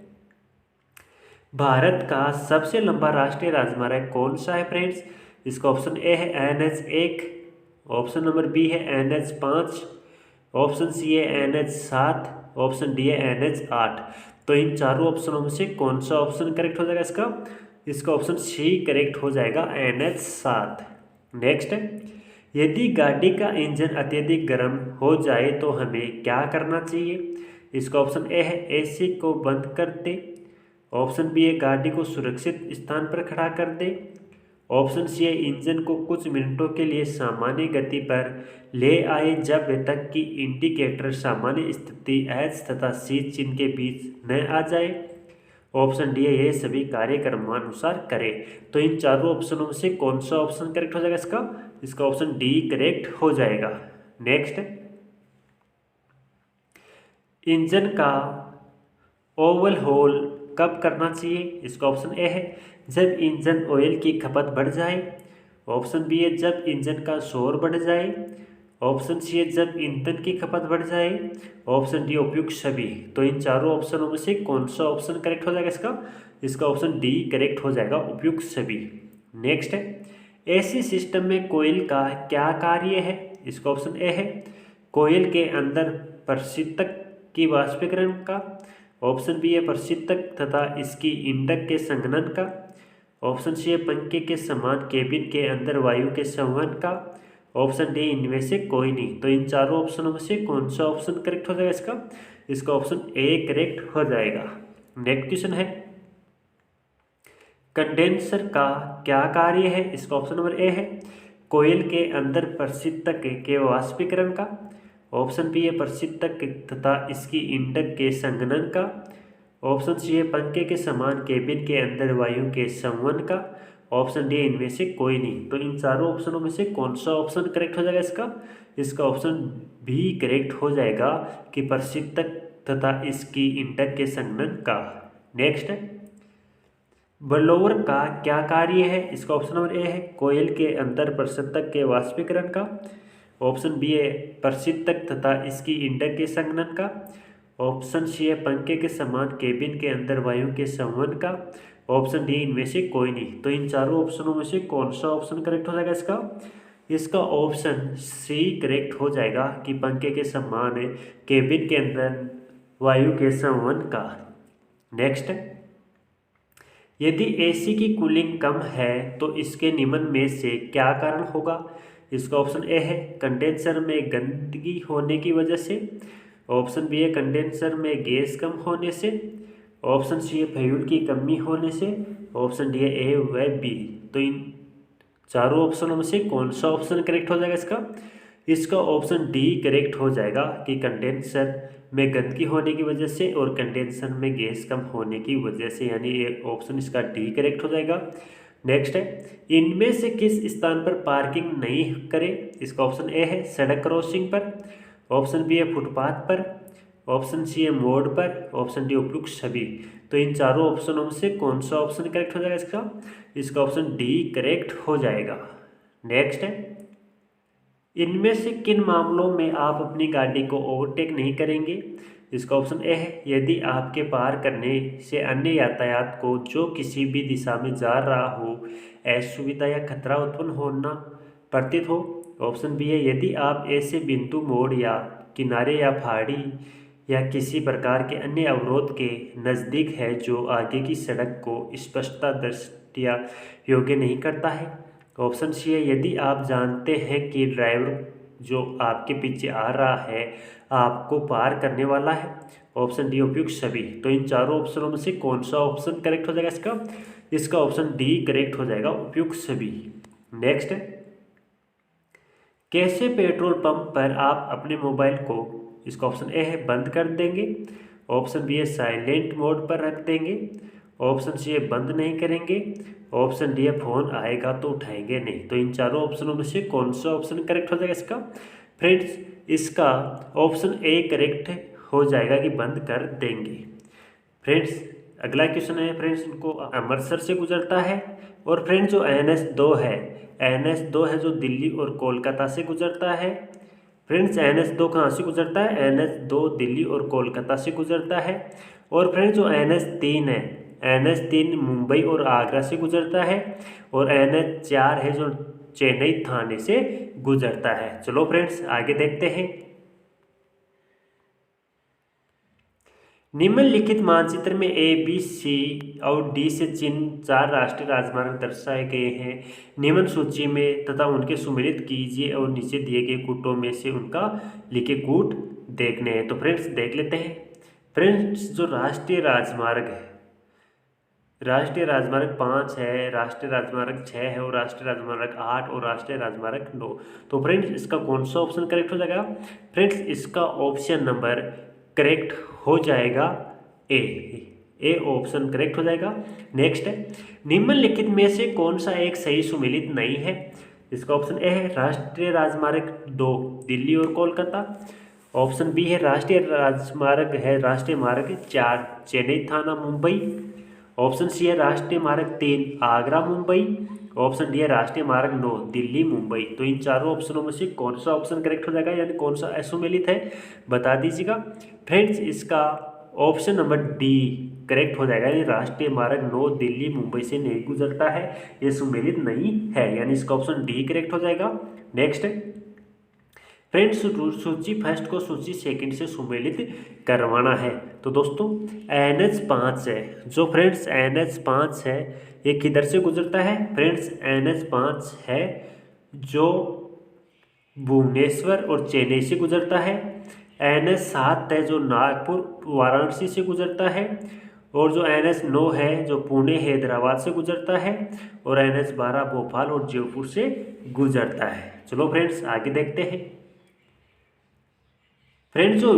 भारत का सबसे लंबा राष्ट्रीय राजमार्ग कौन सा है? फ्रेंड्स इसका ऑप्शन ए है NH1, ऑप्शन नंबर बी है NH5, ऑप्शन सी है NH7, ऑप्शन डी है NH8। तो इन चारों ऑप्शनों में से कौन सा ऑप्शन करेक्ट हो जाएगा इसका ऑप्शन सी करेक्ट हो जाएगा, NH7। नेक्स्ट है, यदि गाड़ी का इंजन अत्यधिक गर्म हो जाए तो हमें क्या करना चाहिए? इसका ऑप्शन ए है एसी को बंद कर दे, ऑप्शन बी है गाड़ी को सुरक्षित स्थान पर खड़ा कर दे, ऑप्शन सी है इंजन को कुछ मिनटों के लिए सामान्य गति पर ले आए जब तक कि इंडिकेटर सामान्य स्थिति एच तथा सी चिन्ह के बीच न आ जाए, ऑप्शन डी है ये सभी कार्य क्रमानुसार करे। तो इन चारों ऑप्शनों में से कौन सा ऑप्शन करेक्ट हो जाएगा इसका ऑप्शन डी करेक्ट हो जाएगा। नेक्स्ट, इंजन का ओवल होल कब करना चाहिए? इसका ऑप्शन ए है जब इंजन ऑयल की खपत बढ़ जाए, ऑप्शन बी है जब इंजन का शोर बढ़ जाए, ऑप्शन सी है जब ईंधन की खपत बढ़ जाए, ऑप्शन डी उपयुक्त सभी। तो इन चारों ऑप्शनों में से कौन सा ऑप्शन करेक्ट हो जाएगा इसका ऑप्शन डी करेक्ट हो जाएगा, उपयुक्त सभी। नेक्स्ट है, एसी सिस्टम में कोयल का क्या कार्य है? इसका ऑप्शन ए है कोयल के अंदर प्रशीतक की वाष्पीकरण का, ऑप्शन बी है प्रशीतक तथा इसकी इंडक के संघनन का, ऑप्शन सी है पंखे के समान केबिन के अंदर वायु के संवहन का, ऑप्शन डी इनमें से कोई नहीं। तो इन चारों ऑप्शनों में से कौन सा ऑप्शन करेक्ट हो जाएगा इसका ऑप्शन ए करेक्ट हो जाएगा। नेक्स्ट क्वेश्चन है, कंडेंसर का क्या कार्य है? इसका ऑप्शन नंबर ए है कोयल के अंदर प्रशीतक के वाष्पीकरण का, ऑप्शन बी है प्रशीतक तथा इसकी इंडक के संघनन का, ऑप्शन सी है पंखे के समान केबिन के अंदर वायु के संवहन का, ऑप्शन डी इनमें से कोई नहीं। तो इन चारों ऑप्शनों में से कौन सा ऑप्शन करेक्ट हो जाएगा इसका ऑप्शन बी करेक्ट हो जाएगा कि प्रशीतक तथा इसकी इंडक के संघनन का। नेक्स्ट है, ब्लोअर का क्या कार्य है? इसका ऑप्शन नंबर ए है कोयल के अंदर प्रशीतक के वाष्पीकरण का, ऑप्शन बी है प्रशीतक तथा इसकी इंडक के संघनन का, ऑप्शन सी है पंखे के समान केबिन के अंदर वायु के संवहन का, ऑप्शन डी इनमें से कोई नहीं। तो इन चारों ऑप्शनों में से कौन सा ऑप्शन करेक्ट हो जाएगा इसका ऑप्शन सी करेक्ट हो जाएगा कि पंखे के समान केबिन के अंदर वायु के संवहन का। नेक्स्ट, यदि एसी की कूलिंग कम है तो इसके निम्न में से क्या कारण होगा? इसका ऑप्शन ए है कंडेंसर में गंदगी होने की वजह से, ऑप्शन बी है कंडेंसर में गैस कम होने से, ऑप्शन सी है फ्यूल की कमी होने से, ऑप्शन डी है ए व बी। तो इन चारों ऑप्शनों में से कौन सा ऑप्शन करेक्ट हो जाएगा इसका ऑप्शन डी करेक्ट हो जाएगा कि कंडेंसर में गंदगी होने की वजह से और कंडेंसर में गैस कम होने की वजह से, यानी ये ऑप्शन इसका डी करेक्ट हो जाएगा। नेक्स्ट है, इनमें से किस स्थान पर पार्किंग नहीं करें? इसका ऑप्शन ए है सड़क क्रॉसिंग पर, ऑप्शन बी है फुटपाथ पर, ऑप्शन सी है मोड़ पर, ऑप्शन डी उपयुक्त सभी। तो इन चारों ऑप्शनों में से कौन सा ऑप्शन करेक्ट हो जाएगा इसका ऑप्शन डी करेक्ट हो जाएगा। नेक्स्ट है, इनमें से किन मामलों में आप अपनी गाड़ी को ओवरटेक नहीं करेंगे? इसका ऑप्शन ए है यदि आपके पार करने से अन्य यातायात को जो किसी भी दिशा में जा रहा हो असुविधा या खतरा उत्पन्न होना प्रतीत हो, ऑप्शन बी है यदि आप ऐसे बिंदु मोड़ या किनारे या पहाड़ी या किसी प्रकार के अन्य अवरोध के नज़दीक है जो आगे की सड़क को स्पष्टता दृष्टिया योग्य नहीं करता है, ऑप्शन सी है यदि आप जानते हैं कि ड्राइवर जो आपके पीछे आ रहा है आपको पार करने वाला है, ऑप्शन डी उपयुक्त सभी। तो इन चारों ऑप्शनों में से कौन सा ऑप्शन करेक्ट हो जाएगा इसका ऑप्शन डी करेक्ट हो जाएगा, उपयुक्त सभी। नेक्स्ट, कैसे पेट्रोल पंप पर आप अपने मोबाइल को, इसका ऑप्शन ए है बंद कर देंगे, ऑप्शन बी है साइलेंट मोड पर रख देंगे, ऑप्शन सी है बंद नहीं करेंगे, ऑप्शन डी है फोन आएगा तो उठाएंगे नहीं। तो इन चारों ऑप्शनों में से कौन सा ऑप्शन करेक्ट हो जाएगा फ्रेंड्स इसका ऑप्शन ए करेक्ट हो जाएगा कि बंद कर देंगे। फ्रेंड्स अगला क्वेश्चन है फ्रेंड्स इनको अमृतसर से गुजरता है और फ्रेंड्स जो NH2 है जो दिल्ली और कोलकाता से गुजरता है। फ्रेंड्स NH2 कहाँ से गुजरता है? NH2 दिल्ली और कोलकाता से गुजरता है। और फ्रेंड्स जो NH3 NH3 मुंबई और आगरा से गुजरता है, और NH4 है जो चेन्नई थाने से गुजरता है। चलो फ्रेंड्स आगे देखते हैं। निम्नलिखित मानचित्र में A, B, C और D से चिन्ह 4 राष्ट्रीय राजमार्ग दर्शाए गए हैं। निम्न सूची में तथा उनके सुमेलित कीजिए और नीचे दिए गए कूटों में से उनका लिखे कूट देखने हैं। तो फ्रेंड्स देख लेते हैं। फ्रेंड्स जो राष्ट्रीय राजमार्ग है, राष्ट्रीय राजमार्ग 5 है, राष्ट्रीय राजमार्ग 6 है, और राष्ट्रीय राजमार्ग 8 और राष्ट्रीय राजमार्ग 9। तो फ्रेंड्स इसका कौन सा ऑप्शन करेक्ट हो जाएगा? फ्रेंड्स इसका ऑप्शन नंबर करेक्ट हो जाएगा ए ऑप्शन करेक्ट हो जाएगा। नेक्स्ट है, निम्नलिखित में से कौन सा एक सही सुमेलित नहीं है? इसका ऑप्शन ए है राष्ट्रीय राजमार्ग 2 दिल्ली और कोलकाता। ऑप्शन बी है राष्ट्रीय राजमार्ग है राष्ट्रीय मार्ग 4 चेन्नई थाना मुंबई। ऑप्शन सी है राष्ट्रीय मार्ग 3 आगरा मुंबई। ऑप्शन डी है राष्ट्रीय मार्ग 9 दिल्ली मुंबई। तो इन चारों ऑप्शनों में से कौन सा ऑप्शन करेक्ट हो जाएगा, यानी कौन सा असुमेलित है, बता दीजिएगा। फ्रेंड्स इसका ऑप्शन नंबर डी करेक्ट हो जाएगा, यानी राष्ट्रीय मार्ग 9 दिल्ली मुंबई से नहीं गुजरता है, ये सुमेलित नहीं है, यानी इसका ऑप्शन डी करेक्ट हो जाएगा। नेक्स्ट फ्रेंड्स सूची फर्स्ट को सूची सेकंड से सुमेलित करवाना है। तो दोस्तों NH5 है, जो फ्रेंड्स NH5 है ये किधर से गुजरता है? फ्रेंड्स NH5 है जो भुवनेश्वर और चेन्नई से गुजरता है। NH7 है जो नागपुर वाराणसी से गुजरता है, और जो NH9 है जो पुणे हैदराबाद से गुजरता है, और NH12 भोपाल और जयपुर से गुजरता है। चलो फ्रेंड्स आगे देखते हैं। फ्रेंड्स जो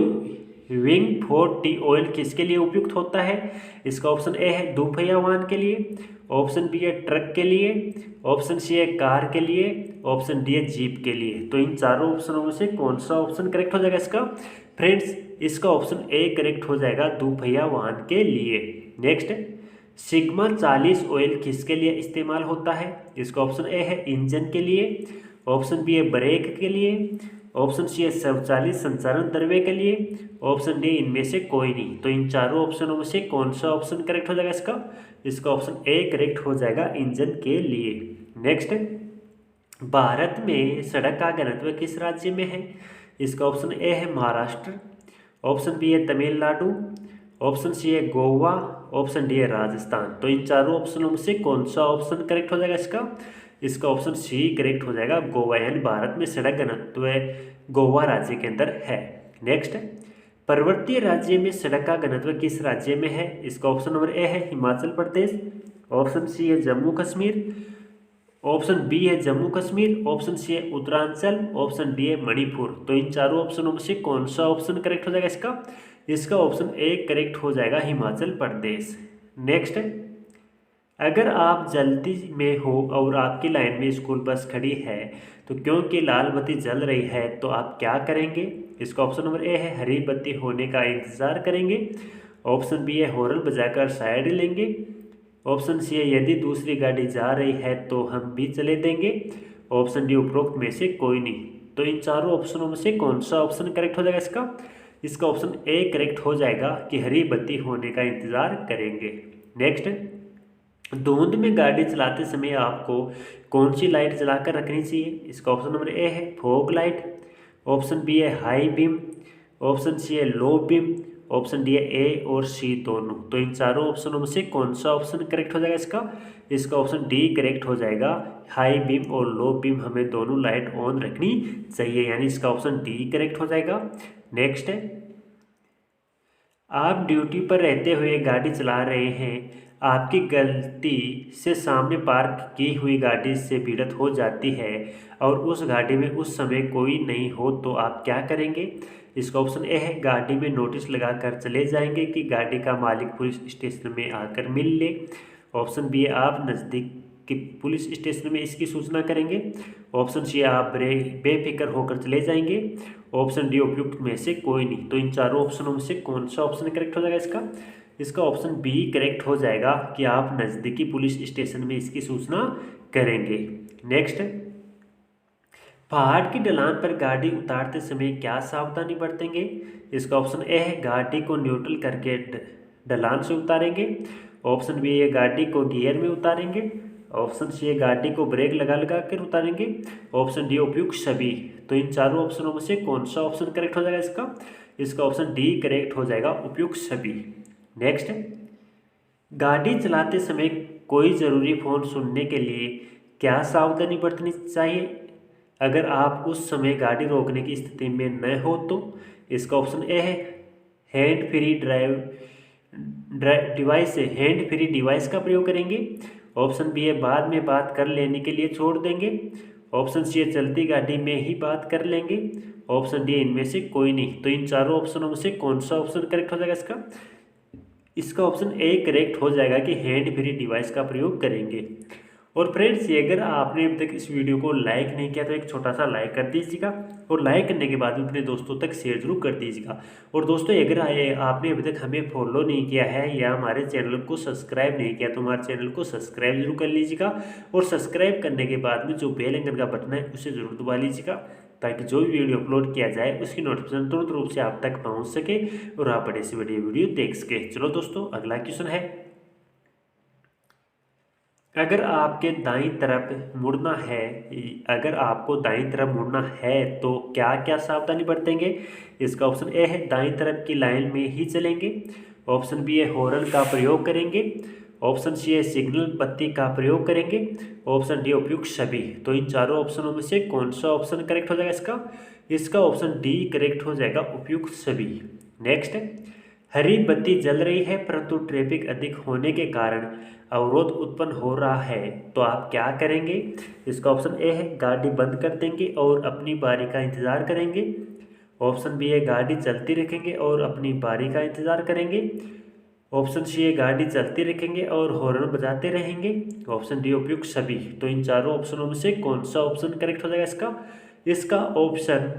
विंग 40 ऑयल किसके लिए उपयुक्त होता है? इसका ऑप्शन ए है दोपहिया वाहन के लिए। ऑप्शन बी है ट्रक के लिए। ऑप्शन सी है कार के लिए। ऑप्शन डी है जीप के लिए। तो इन चारों ऑप्शनों में से कौन सा ऑप्शन करेक्ट हो जाएगा इसका? फ्रेंड्स इसका ऑप्शन ए करेक्ट हो जाएगा दोपहिया वाहन के लिए। नेक्स्ट सिग्मा 40 ऑयल किसके लिए इस्तेमाल होता है? इसका ऑप्शन ए है इंजन के लिए। ऑप्शन बी है ब्रेक के लिए। ऑप्शन सी है शौचालय संचालन द्रव्य के लिए। ऑप्शन डी इनमें से कोई नहीं। तो इन चारों ऑप्शनों में से कौन सा ऑप्शन करेक्ट हो जाएगा इसका? इसका ऑप्शन ए करेक्ट हो जाएगा इंजन के लिए। नेक्स्ट भारत में सड़क का घनत्व किस राज्य में है? इसका ऑप्शन ए है महाराष्ट्र। ऑप्शन बी है तमिलनाडु। ऑप्शन सी है गोवा। ऑप्शन डी है राजस्थान। तो इन चारों ऑप्शनों में से कौन सा ऑप्शन करेक्ट हो जाएगा इसका? इसका ऑप्शन सी करेक्ट हो जाएगा गोवा, यानी भारत में सड़क घनत्व गोवा राज्य के अंदर है। नेक्स्ट पर्वतीय राज्य में सड़क का घनत्व किस राज्य में है? इसका ऑप्शन नंबर ए है हिमाचल प्रदेश। ऑप्शन सी है जम्मू कश्मीर। ऑप्शन बी है जम्मू कश्मीर। ऑप्शन सी है उत्तरांचल। ऑप्शन डी है मणिपुर। तो इन चारों ऑप्शनों में से कौन सा ऑप्शन करेक्ट हो जाएगा इसका? इसका ऑप्शन ए करेक्ट हो जाएगा हिमाचल प्रदेश। नेक्स्ट अगर आप जल्दी में हो और आपकी लाइन में स्कूल बस खड़ी है तो क्योंकि लाल बत्ती जल रही है तो आप क्या करेंगे? इसका ऑप्शन नंबर ए है हरी बत्ती होने का इंतज़ार करेंगे। ऑप्शन बी है हॉर्न बजाकर साइड लेंगे। ऑप्शन सी है यदि दूसरी गाड़ी जा रही है तो हम भी चले देंगे। ऑप्शन डी उपरोक्त में से कोई नहीं। तो इन चारों ऑप्शनों में से कौन सा ऑप्शन करेक्ट हो जाएगा इसका? इसका ऑप्शन ए करेक्ट हो जाएगा कि हरी बत्ती होने का इंतज़ार करेंगे। नेक्स्ट धुंध में गाड़ी चलाते समय आपको कौन सी लाइट जलाकर रखनी चाहिए? इसका ऑप्शन नंबर ए है फॉग लाइट। ऑप्शन बी है हाई बीम। ऑप्शन सी है लो बीम। ऑप्शन डी है ए और सी दोनों। तो इन चारों ऑप्शनों में से कौन सा ऑप्शन करेक्ट हो जाएगा इसका? इसका ऑप्शन डी करेक्ट हो जाएगा। हाई बीम और लो बीम हमें दोनों लाइट ऑन रखनी चाहिए, यानी इसका ऑप्शन डी करेक्ट हो जाएगा। नेक्स्ट है आप ड्यूटी पर रहते हुए गाड़ी चला रहे हैं, आपकी गलती से सामने पार्क की हुई गाड़ी से भिड़ंत हो जाती है और उस गाड़ी में उस समय कोई नहीं हो तो आप क्या करेंगे? इसका ऑप्शन ए है गाड़ी में नोटिस लगाकर चले जाएंगे कि गाड़ी का मालिक पुलिस स्टेशन में आकर मिल ले। ऑप्शन बी है आप नज़दीक के पुलिस स्टेशन में इसकी सूचना करेंगे। ऑप्शन सी आप बेफिक्र होकर चले जाएंगे। ऑप्शन डी उपयुक्त में से कोई नहीं। तो इन चारों ऑप्शनों में से कौन सा ऑप्शन करेक्ट हो जाएगा इसका? इसका ऑप्शन बी करेक्ट हो जाएगा कि आप नज़दीकी पुलिस स्टेशन में इसकी सूचना करेंगे। नेक्स्ट पहाड़ की ढलान पर गाड़ी उतारते समय क्या सावधानी बरतेंगे? इसका ऑप्शन ए है गाड़ी को न्यूट्रल करके ढलान से उतारेंगे। ऑप्शन बी है गाड़ी को गियर में उतारेंगे। ऑप्शन सी है गाड़ी को ब्रेक लगा लगा कर उतारेंगे। ऑप्शन डी उपयुक्त सभी। तो इन चारों ऑप्शनों में से कौन सा ऑप्शन करेक्ट हो जाएगा इसका? इसका ऑप्शन डी करेक्ट हो जाएगा, उपयुक्त सभी। नेक्स्ट, गाड़ी चलाते समय कोई ज़रूरी फ़ोन सुनने के लिए क्या सावधानी बरतनी चाहिए अगर आप उस समय गाड़ी रोकने की स्थिति में न हो तो? इसका ऑप्शन ए है हैंड फ्री डिवाइस से हैंड फ्री डिवाइस का प्रयोग करेंगे। ऑप्शन बी है बाद में बात कर लेने के लिए छोड़ देंगे। ऑप्शन सी है चलती गाड़ी में ही बात कर लेंगे। ऑप्शन डी इनमें से कोई नहीं। तो इन चारों ऑप्शनों में से कौन सा ऑप्शन करेक्ट हो जाएगा इसका? इसका ऑप्शन ए करेक्ट हो जाएगा कि हैंड फ्री डिवाइस का प्रयोग करेंगे। और फ्रेंड्स, अगर आपने अभी तक इस वीडियो को लाइक नहीं किया तो एक छोटा सा लाइक कर दीजिएगा और लाइक करने के बाद में अपने दोस्तों तक शेयर जरूर कर दीजिएगा। और दोस्तों, अगर आपने अभी तक हमें फॉलो नहीं किया है या हमारे चैनल को सब्सक्राइब नहीं किया तो हमारे चैनल को सब्सक्राइब जरूर कर लीजिएगा। और सब्सक्राइब करने के बाद में जो बेल आइकन का बटन है उसे जरूर दबा लीजिएगा ताकि जो भी वीडियो अपलोड किया जाए उसकी नोटिफिकेशन तुरंत रूप से आप तक पहुंच सके और आप बड़े से बड़े वीडियो देख सके। चलो दोस्तों, अगला क्वेश्चन है, अगर आपके दाईं तरफ मुड़ना है अगर आपको दाईं तरफ मुड़ना है तो क्या क्या सावधानी बरतेंगे? इसका ऑप्शन ए है दाईं तरफ की लाइन में ही चलेंगे। ऑप्शन बी है हॉर्न का प्रयोग करेंगे। ऑप्शन सी है सिग्नल बत्ती का प्रयोग करेंगे। ऑप्शन डी उपयुक्त सभी। तो इन चारों ऑप्शनों में से कौन सा ऑप्शन करेक्ट हो जाएगा इसका? इसका ऑप्शन डी करेक्ट हो जाएगा, उपयुक्त सभी। नेक्स्ट, हरी बत्ती जल रही है परंतु ट्रैफिक अधिक होने के कारण अवरोध उत्पन्न हो रहा है तो आप क्या करेंगे? इसका ऑप्शन ए है गाड़ी बंद कर देंगे और अपनी बारी का इंतज़ार करेंगे। ऑप्शन बी है गाड़ी चलती रखेंगे और अपनी बारी का इंतज़ार करेंगे। ऑप्शन सी है गाड़ी चलती रखेंगे और हॉर्न बजाते रहेंगे। ऑप्शन डी उपयुक्त सभी। तो इन चारों ऑप्शनों में से कौन सा ऑप्शन करेक्ट हो जाएगा इसका? इसका ऑप्शन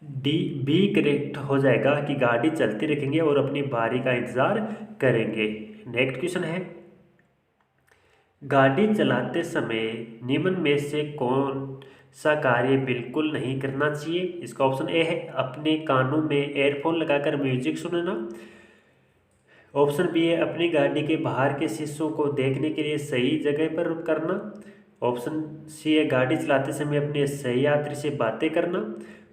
डी बी करेक्ट हो जाएगा कि गाड़ी चलती रखेंगे और अपनी बारी का इंतज़ार करेंगे। नेक्स्ट क्वेश्चन है, गाड़ी चलाते समय निम्न में से कौन सा कार्य बिल्कुल नहीं करना चाहिए? इसका ऑप्शन ए है अपने कानों में एयरफोन लगाकर म्यूजिक सुनना। ऑप्शन बी है अपनी गाड़ी के बाहर के शीशों को देखने के लिए सही जगह पर करना। ऑप्शन सी है गाड़ी चलाते समय अपने सही यात्री से बातें करना।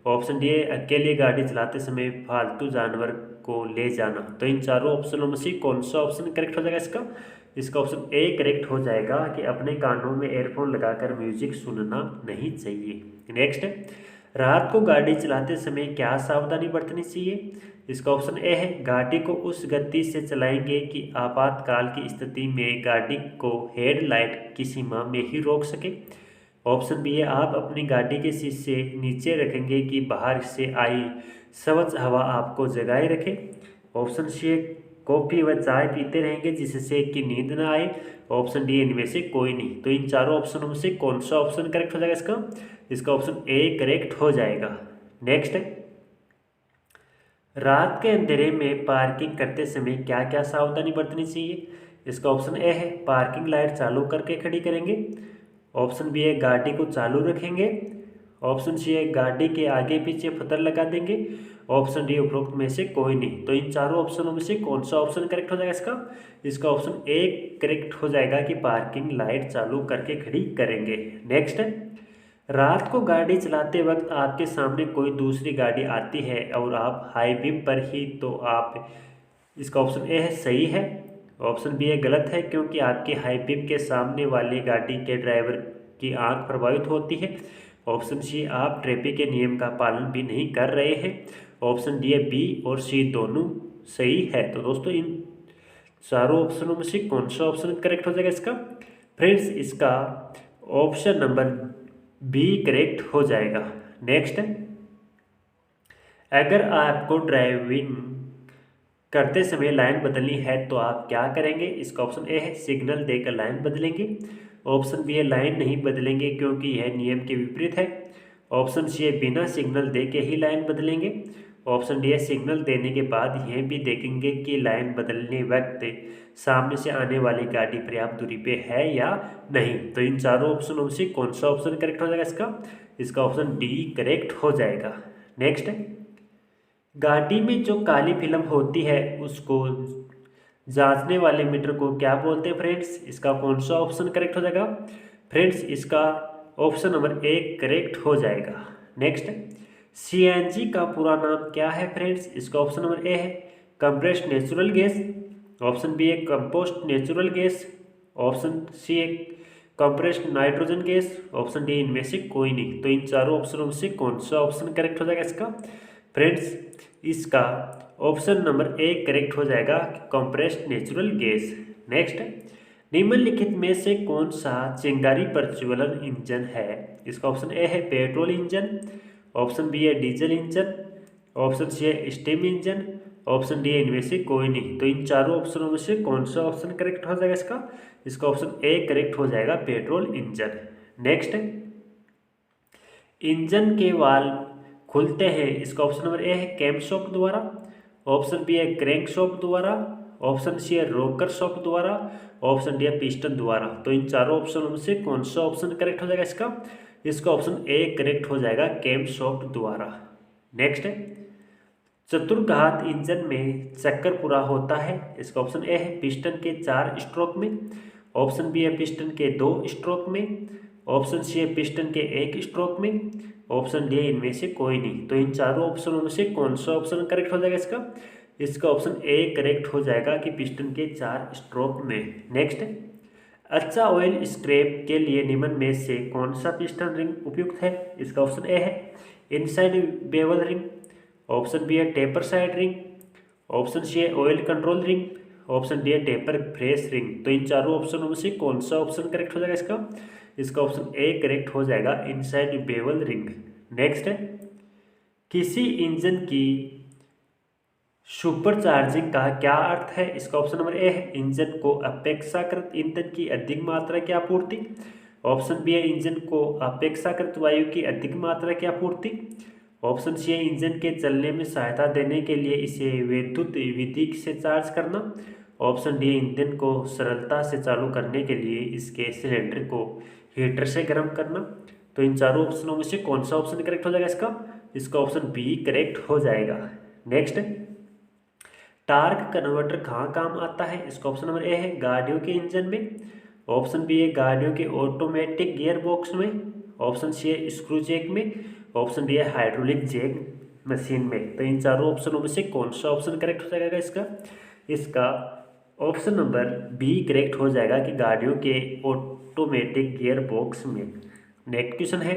ऑप्शन डी है अकेले गाड़ी चलाते समय फालतू जानवर को ले जाना। तो इन चारों ऑप्शनों में से कौन सा ऑप्शन करेक्ट हो जाएगा इसका? इसका ऑप्शन ए करेक्ट हो जाएगा कि अपने कानों में एयरफोन लगाकर म्यूजिक सुनना नहीं चाहिए। नेक्स्ट, रात को गाड़ी चलाते समय क्या सावधानी बरतनी चाहिए? इसका ऑप्शन ए है गाड़ी को उस गति से चलाएंगे कि आपातकाल की स्थिति में गाड़ी को हेडलाइट की सीमा में ही रोक सके। ऑप्शन बी है आप अपनी गाड़ी के शीशे नीचे रखेंगे कि बाहर से आई स्वच्छ हवा आपको जगाए रखे। ऑप्शन सी है कॉफ़ी व चाय पीते रहेंगे जिससे कि नींद न आए। ऑप्शन डी इनमें से कोई नहीं। तो इन चारों ऑप्शनों में से कौन सा ऑप्शन करेक्ट हो जाएगा इसका? इसका ऑप्शन ए करेक्ट हो जाएगा। नेक्स्ट, रात के अंधेरे में पार्किंग करते समय क्या क्या सावधानी बरतनी चाहिए? इसका ऑप्शन ए है पार्किंग लाइट चालू करके खड़ी करेंगे। ऑप्शन बी है गाड़ी को चालू रखेंगे। ऑप्शन सी है गाड़ी के आगे पीछे फतर लगा देंगे। ऑप्शन डी उपरोक्त में से कोई नहीं। तो इन चारों ऑप्शनों में से कौन सा ऑप्शन करेक्ट हो जाएगा इसका? इसका ऑप्शन ए करेक्ट हो जाएगा कि पार्किंग लाइट चालू करके खड़ी करेंगे। नेक्स्ट, रात को गाड़ी चलाते वक्त आपके सामने कोई दूसरी गाड़ी आती है और आप हाई बीम पर ही तो आप इसका ऑप्शन ए है सही है। ऑप्शन बी है गलत है क्योंकि आपके हाई बीम के सामने वाली गाड़ी के ड्राइवर की आंख प्रभावित होती है। ऑप्शन सी आप ट्रैफिक के नियम का पालन भी नहीं कर रहे हैं। ऑप्शन डी है बी और सी दोनों सही है। तो दोस्तों, इन चारों ऑप्शनों में से कौन सा ऑप्शन करेक्ट हो जाएगा इसका? फ्रेंड्स, इसका ऑप्शन नंबर बी करेक्ट हो जाएगा। नेक्स्ट, अगर आपको ड्राइविंग करते समय लाइन बदलनी है तो आप क्या करेंगे? इसका ऑप्शन ए है सिग्नल देकर लाइन बदलेंगे। ऑप्शन बी है लाइन नहीं बदलेंगे क्योंकि यह नियम के विपरीत है। ऑप्शन सी है बिना सिग्नल दे के ही लाइन बदलेंगे। ऑप्शन डी है सिग्नल देने के बाद यह भी देखेंगे कि लाइन बदलने वक्त सामने से आने वाली गाड़ी पर्याप्त दूरी पे है या नहीं। तो इन चारों ऑप्शनों से कौन सा ऑप्शन करेक्ट हो जाएगा इसका? इसका ऑप्शन डी करेक्ट हो जाएगा। नेक्स्ट, गाड़ी में जो काली फिल्म होती है उसको जांचने वाले मीटर को क्या बोलते हैं फ्रेंड्स? इसका कौन सा ऑप्शन करेक्ट हो जाएगा? फ्रेंड्स इसका ऑप्शन नंबर 1 करेक्ट हो जाएगा। नेक्स्ट, सीएनजी का पूरा नाम क्या है फ्रेंड्स? इसका ऑप्शन नंबर ए है compressed natural gas, option B है compost natural gas, option C है compressed nitrogen gas, option D इनमें से कोई नहीं। तो इन चारों ऑप्शनों में से कौन सा ऑप्शन करेक्ट हो जाएगा इसका? फ्रेंड्स इसका ऑप्शन नंबर ए करेक्ट हो जाएगा कंप्रेस्ड नेचुरल गैस। नेक्स्ट, निम्नलिखित में से कौन सा चिंगारी प्रज्वलन इंजन है? इसका ऑप्शन ए है पेट्रोल इंजन, ऑप्शन बी है डीजल इंजन, ऑप्शन सी है स्टीम इंजन, ऑप्शन डी है इनमें से कोई नहीं। तो इन चारों ऑप्शनों में से कौन सा ऑप्शन करेक्ट हो जाएगा इसका? इसका ऑप्शन ए करेक्ट हो जाएगा पेट्रोल इंजन। नेक्स्ट, इंजन के वाल्व खुलते हैं, इसका ऑप्शन नंबर ए है कैमशॉफ्ट द्वारा, ऑप्शन बी है क्रैंकशॉफ्ट द्वारा, ऑप्शन सी है रोकर शॉफ्ट द्वारा, ऑप्शन डी है पिस्टन द्वारा। तो इन चारों ऑप्शनों में से कौन सा ऑप्शन करेक्ट हो जाएगा इसका? इसका ऑप्शन ए करेक्ट हो जाएगा कैमशॉफ्ट द्वारा। नेक्स्ट, चतुर्घात इंजन में चक्कर पूरा होता है, इसका ऑप्शन ए है पिस्टन के 4 स्ट्रोक में, ऑप्शन बी है पिस्टन के 2 स्ट्रोक में, ऑप्शन सी है पिस्टन के 1 स्ट्रोक में, ऑप्शन डी है इनमें से कोई नहीं। तो इन चारों ऑप्शनों में से कौन सा ऑप्शन करेक्ट हो जाएगा इसका? इसका ऑप्शन ए करेक्ट हो जाएगा कि पिस्टन के 4 स्ट्रोक में। नेक्स्ट, अच्छा ऑयल स्क्रैप के लिए निम्न में से कौन सा पिस्टन रिंग उपयुक्त है? इसका ऑप्शन ए है inside bevel ring, option B है taper side ring, option C है oil control ring, option D है टेपर फ्रेश रिंग। तो इन चारों ऑप्शनों में से कौन सा ऑप्शन करेक्ट हो जाएगा इसका? इसका ऑप्शन ए करेक्ट हो जाएगा इनसाइड बेवल रिंग। नेक्स्ट है, किसी इंजन की सुपर चार्जिंग का क्या अर्थ है? इसका ऑप्शन नंबर ए है इंजन को अपेक्षाकृत ईंधन की अधिक मात्रा की आपूर्ति, ऑप्शन बी है इंजन को अपेक्षाकृत वायु की अधिक मात्रा की आपूर्ति, ऑप्शन सी है इंजन के चलने में सहायता देने के लिए इसे विद्युत विधि से चार्ज करना, ऑप्शन डी ईंधन को सरलता से चालू करने के लिए इसके सिलेंडर को हीटर से गर्म करना। तो इन चारों ऑप्शनों में से कौन सा ऑप्शन करेक्ट हो जाएगा इसका? इसका ऑप्शन बी करेक्ट हो जाएगा। नेक्स्ट, टार्क कन्वर्टर कहाँ काम आता है? इसका ऑप्शन नंबर ए है गाड़ियों के इंजन में, ऑप्शन बी है गाड़ियों के ऑटोमेटिक गियर बॉक्स में, ऑप्शन सी है स्क्रू जैक में, ऑप्शन डी है हाइड्रोलिक जैक मशीन में। तो इन चारों ऑप्शनों में से कौन सा ऑप्शन करेक्ट हो जाएगा इसका? इसका ऑप्शन नंबर बी करेक्ट हो जाएगा कि गाड़ियों के ऑटोमेटिक गियर बॉक्स में। नेक्स्ट क्वेश्चन है,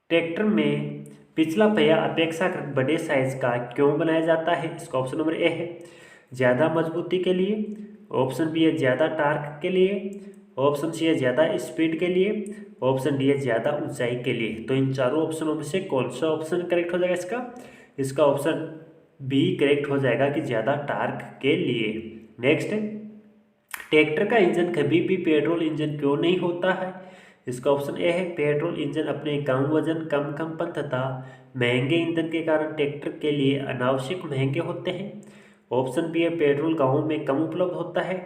ट्रैक्टर में पिछला पहिया अपेक्षाकृत बड़े साइज का क्यों बनाया जाता है? इसका ऑप्शन नंबर ए है ज़्यादा मजबूती के लिए, ऑप्शन बी है ज़्यादा टार्क के लिए, ऑप्शन सी है ज़्यादा स्पीड के लिए, ऑप्शन डी है ज़्यादा ऊंचाई के लिए। तो इन चारों ऑप्शनों में से कौन सा ऑप्शन करेक्ट हो जाएगा इसका? इसका ऑप्शन बी करेक्ट हो जाएगा कि ज़्यादा टार्क के लिए। नेक्स्ट, ट्रैक्टर का इंजन कभी भी पेट्रोल इंजन क्यों नहीं होता है? इसका ऑप्शन ए है पेट्रोल इंजन अपने कम वजन, कम कंपन तथा महंगे ईंधन के कारण ट्रैक्टर के लिए अनावश्यक महंगे होते हैं, ऑप्शन बी है पेट्रोल गाँवों में कम उपलब्ध होता है,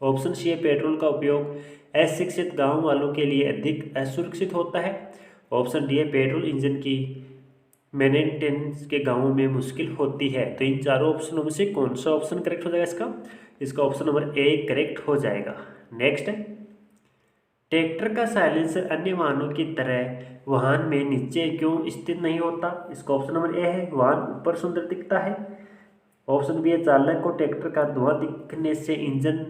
ऑप्शन सी है पेट्रोल का उपयोग अशिक्षित गाँव वालों के लिए अधिक असुरक्षित होता है, ऑप्शन डी है पेट्रोल इंजन की मेंटेनेंस के गाँवों में मुश्किल होती है। तो इन चारों ऑप्शनों में से कौन सा ऑप्शन करेक्ट हो जाएगा इसका? इसका ऑप्शन नंबर ए करेक्ट हो जाएगा। नेक्स्ट, ट्रैक्टर का साइलेंसर अन्य वाहनों की तरह वाहन में नीचे क्यों स्थित नहीं होता? इसका ऑप्शन नंबर ए है वाहन ऊपर सुंदर दिखता है, ऑप्शन बी है चालक को ट्रैक्टर का धुआं दिखने से इंजन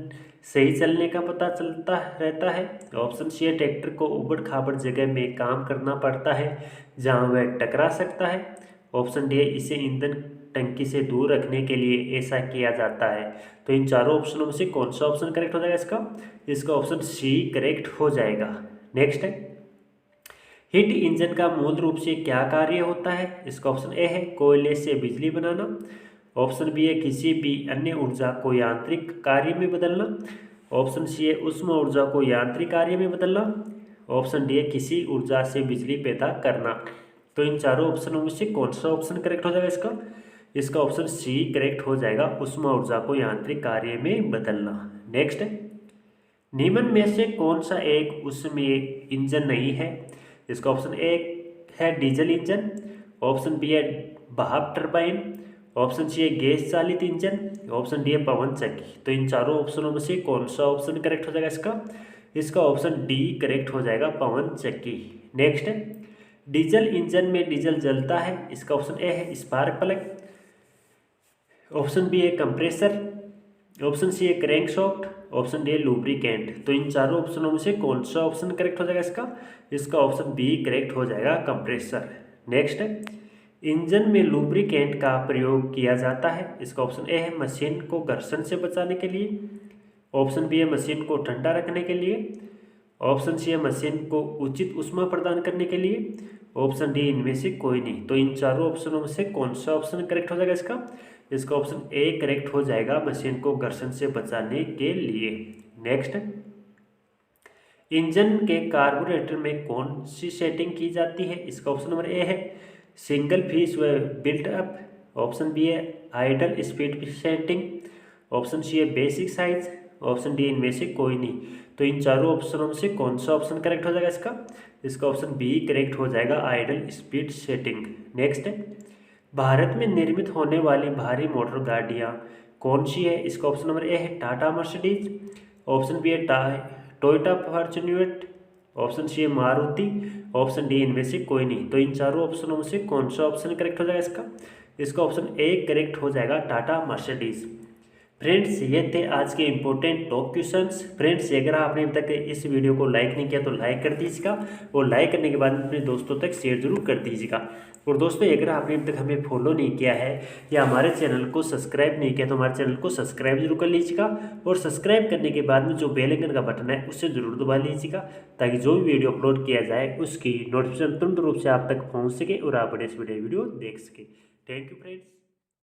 सही चलने का पता चलता रहता है, ऑप्शन सी है ट्रैक्टर को उबड़ खाबड़ जगह में काम करना पड़ता है जहां वह टकरा सकता है, ऑप्शन डी है इसे ईंधन टंकी से दूर रखने के लिए ऐसा किया जाता है। तो इन चारों ऑप्शनों में से कौन सा ऑप्शन करेक्ट हो जाएगा इसका? इसका ऑप्शन सी करेक्ट हो जाएगा। नेक्स्ट है, हीट इंजन का मूल रूप से क्या कार्य होता है? इसका ऑप्शन ए है कोयले से बिजली बनाना, ऑप्शन बी है किसी भी अन्य ऊर्जा को यांत्रिक कार्य में बदलना, ऑप्शन सी है उष्म ऊर्जा को यांत्रिक कार्य में बदलना, ऑप्शन डी है किसी ऊर्जा से बिजली पैदा करना। तो इन चारों ऑप्शनों में से कौन सा ऑप्शन करेक्ट हो जाएगा इसका? इसका ऑप्शन सी करेक्ट हो जाएगा उष्म ऊर्जा को यांत्रिक कार्य में बदलना। नेक्स्ट, निम्न में से कौन सा एक उष्मीय इंजन नहीं है? इसका ऑप्शन ए है डीजल इंजन, ऑप्शन बी है भाप टरबाइन, ऑप्शन सी है गैस चालित इंजन, ऑप्शन डी है पवन चक्की। तो इन चारों ऑप्शनों में से कौन सा ऑप्शन करेक्ट हो जाएगा इसका ऑप्शन डी करेक्ट हो जाएगा, पवन चक्की। नेक्स्ट है डीजल इंजन में डीजल जलता है, इसका ऑप्शन ए है स्पार्क प्लग, ऑप्शन बी है कंप्रेसर, ऑप्शन सी है क्रैंकशाफ्ट, ऑप्शन डी है लुब्रिकेंट। तो इन चारों ऑप्शनों में से कौन सा ऑप्शन करेक्ट हो जाएगा इसका ऑप्शन बी करेक्ट हो जाएगा, कंप्रेसर। नेक्स्ट है इंजन में लुब्रिकेंट का प्रयोग किया जाता है, इसका ऑप्शन ए है मशीन को घर्षण से बचाने के लिए, ऑप्शन बी है मशीन को ठंडा रखने के लिए, ऑप्शन सी है मशीन को उचित ऊष्मा प्रदान करने के लिए, ऑप्शन डी इनमें से कोई नहीं। तो इन चारों ऑप्शनों में से कौन सा ऑप्शन करेक्ट हो जाएगा इसका ऑप्शन ए करेक्ट हो जाएगा, मशीन को घर्षण से बचाने के लिए। नेक्स्ट इंजन के कार्बोरेटर में कौन सी सेटिंग की जाती है, इसका ऑप्शन नंबर ए है सिंगल फेज व बिल्ट अप, ऑप्शन बी है idle speed setting, option C है बेसिक साइज, ऑप्शन डी इनमें से कोई नहीं। तो इन चारों ऑप्शनों में से कौन सा ऑप्शन करेक्ट हो जाएगा इसका ऑप्शन बी करेक्ट हो जाएगा, आइडल स्पीड सेटिंग। नेक्स्ट है भारत में निर्मित होने वाली भारी मोटर गाड़ियाँ कौन सी है, इसका ऑप्शन नंबर ए है टाटा मर्सिडीज, ऑप्शन बी है टोयोटा फॉर्च्यूनर, ऑप्शन सी है मारुति, ऑप्शन डी इनमें से कोई नहीं। तो इन चारों ऑप्शनों में से कौन सा ऑप्शन करेक्ट हो जाएगा इसका ऑप्शन ए करेक्ट हो जाएगा, टाटा मर्सिडीज। फ्रेंड्स ये थे आज के इंपॉर्टेंट टॉप क्वेश्चंस। फ्रेंड्स अगर आपने अभी तक इस वीडियो को लाइक नहीं किया तो लाइक कर दीजिएगा और लाइक करने के बाद अपने दोस्तों तक शेयर जरूर कर दीजिएगा। और दोस्तों अगर आपने अभी तक हमें फॉलो नहीं किया है या हमारे चैनल को सब्सक्राइब नहीं किया तो हमारे चैनल को सब्सक्राइब जरूर कर लीजिएगा और सब्सक्राइब करने के बाद में जो बेल आइकन का बटन है उससे जरूर दबा लीजिएगा ताकि जो भी वीडियो अपलोड किया जाए उसकी नोटिफिकेशन तुरंत रूप से आप तक पहुँच सके और आप बड़े से बड़े वीडियो देख सके। Thank you friends.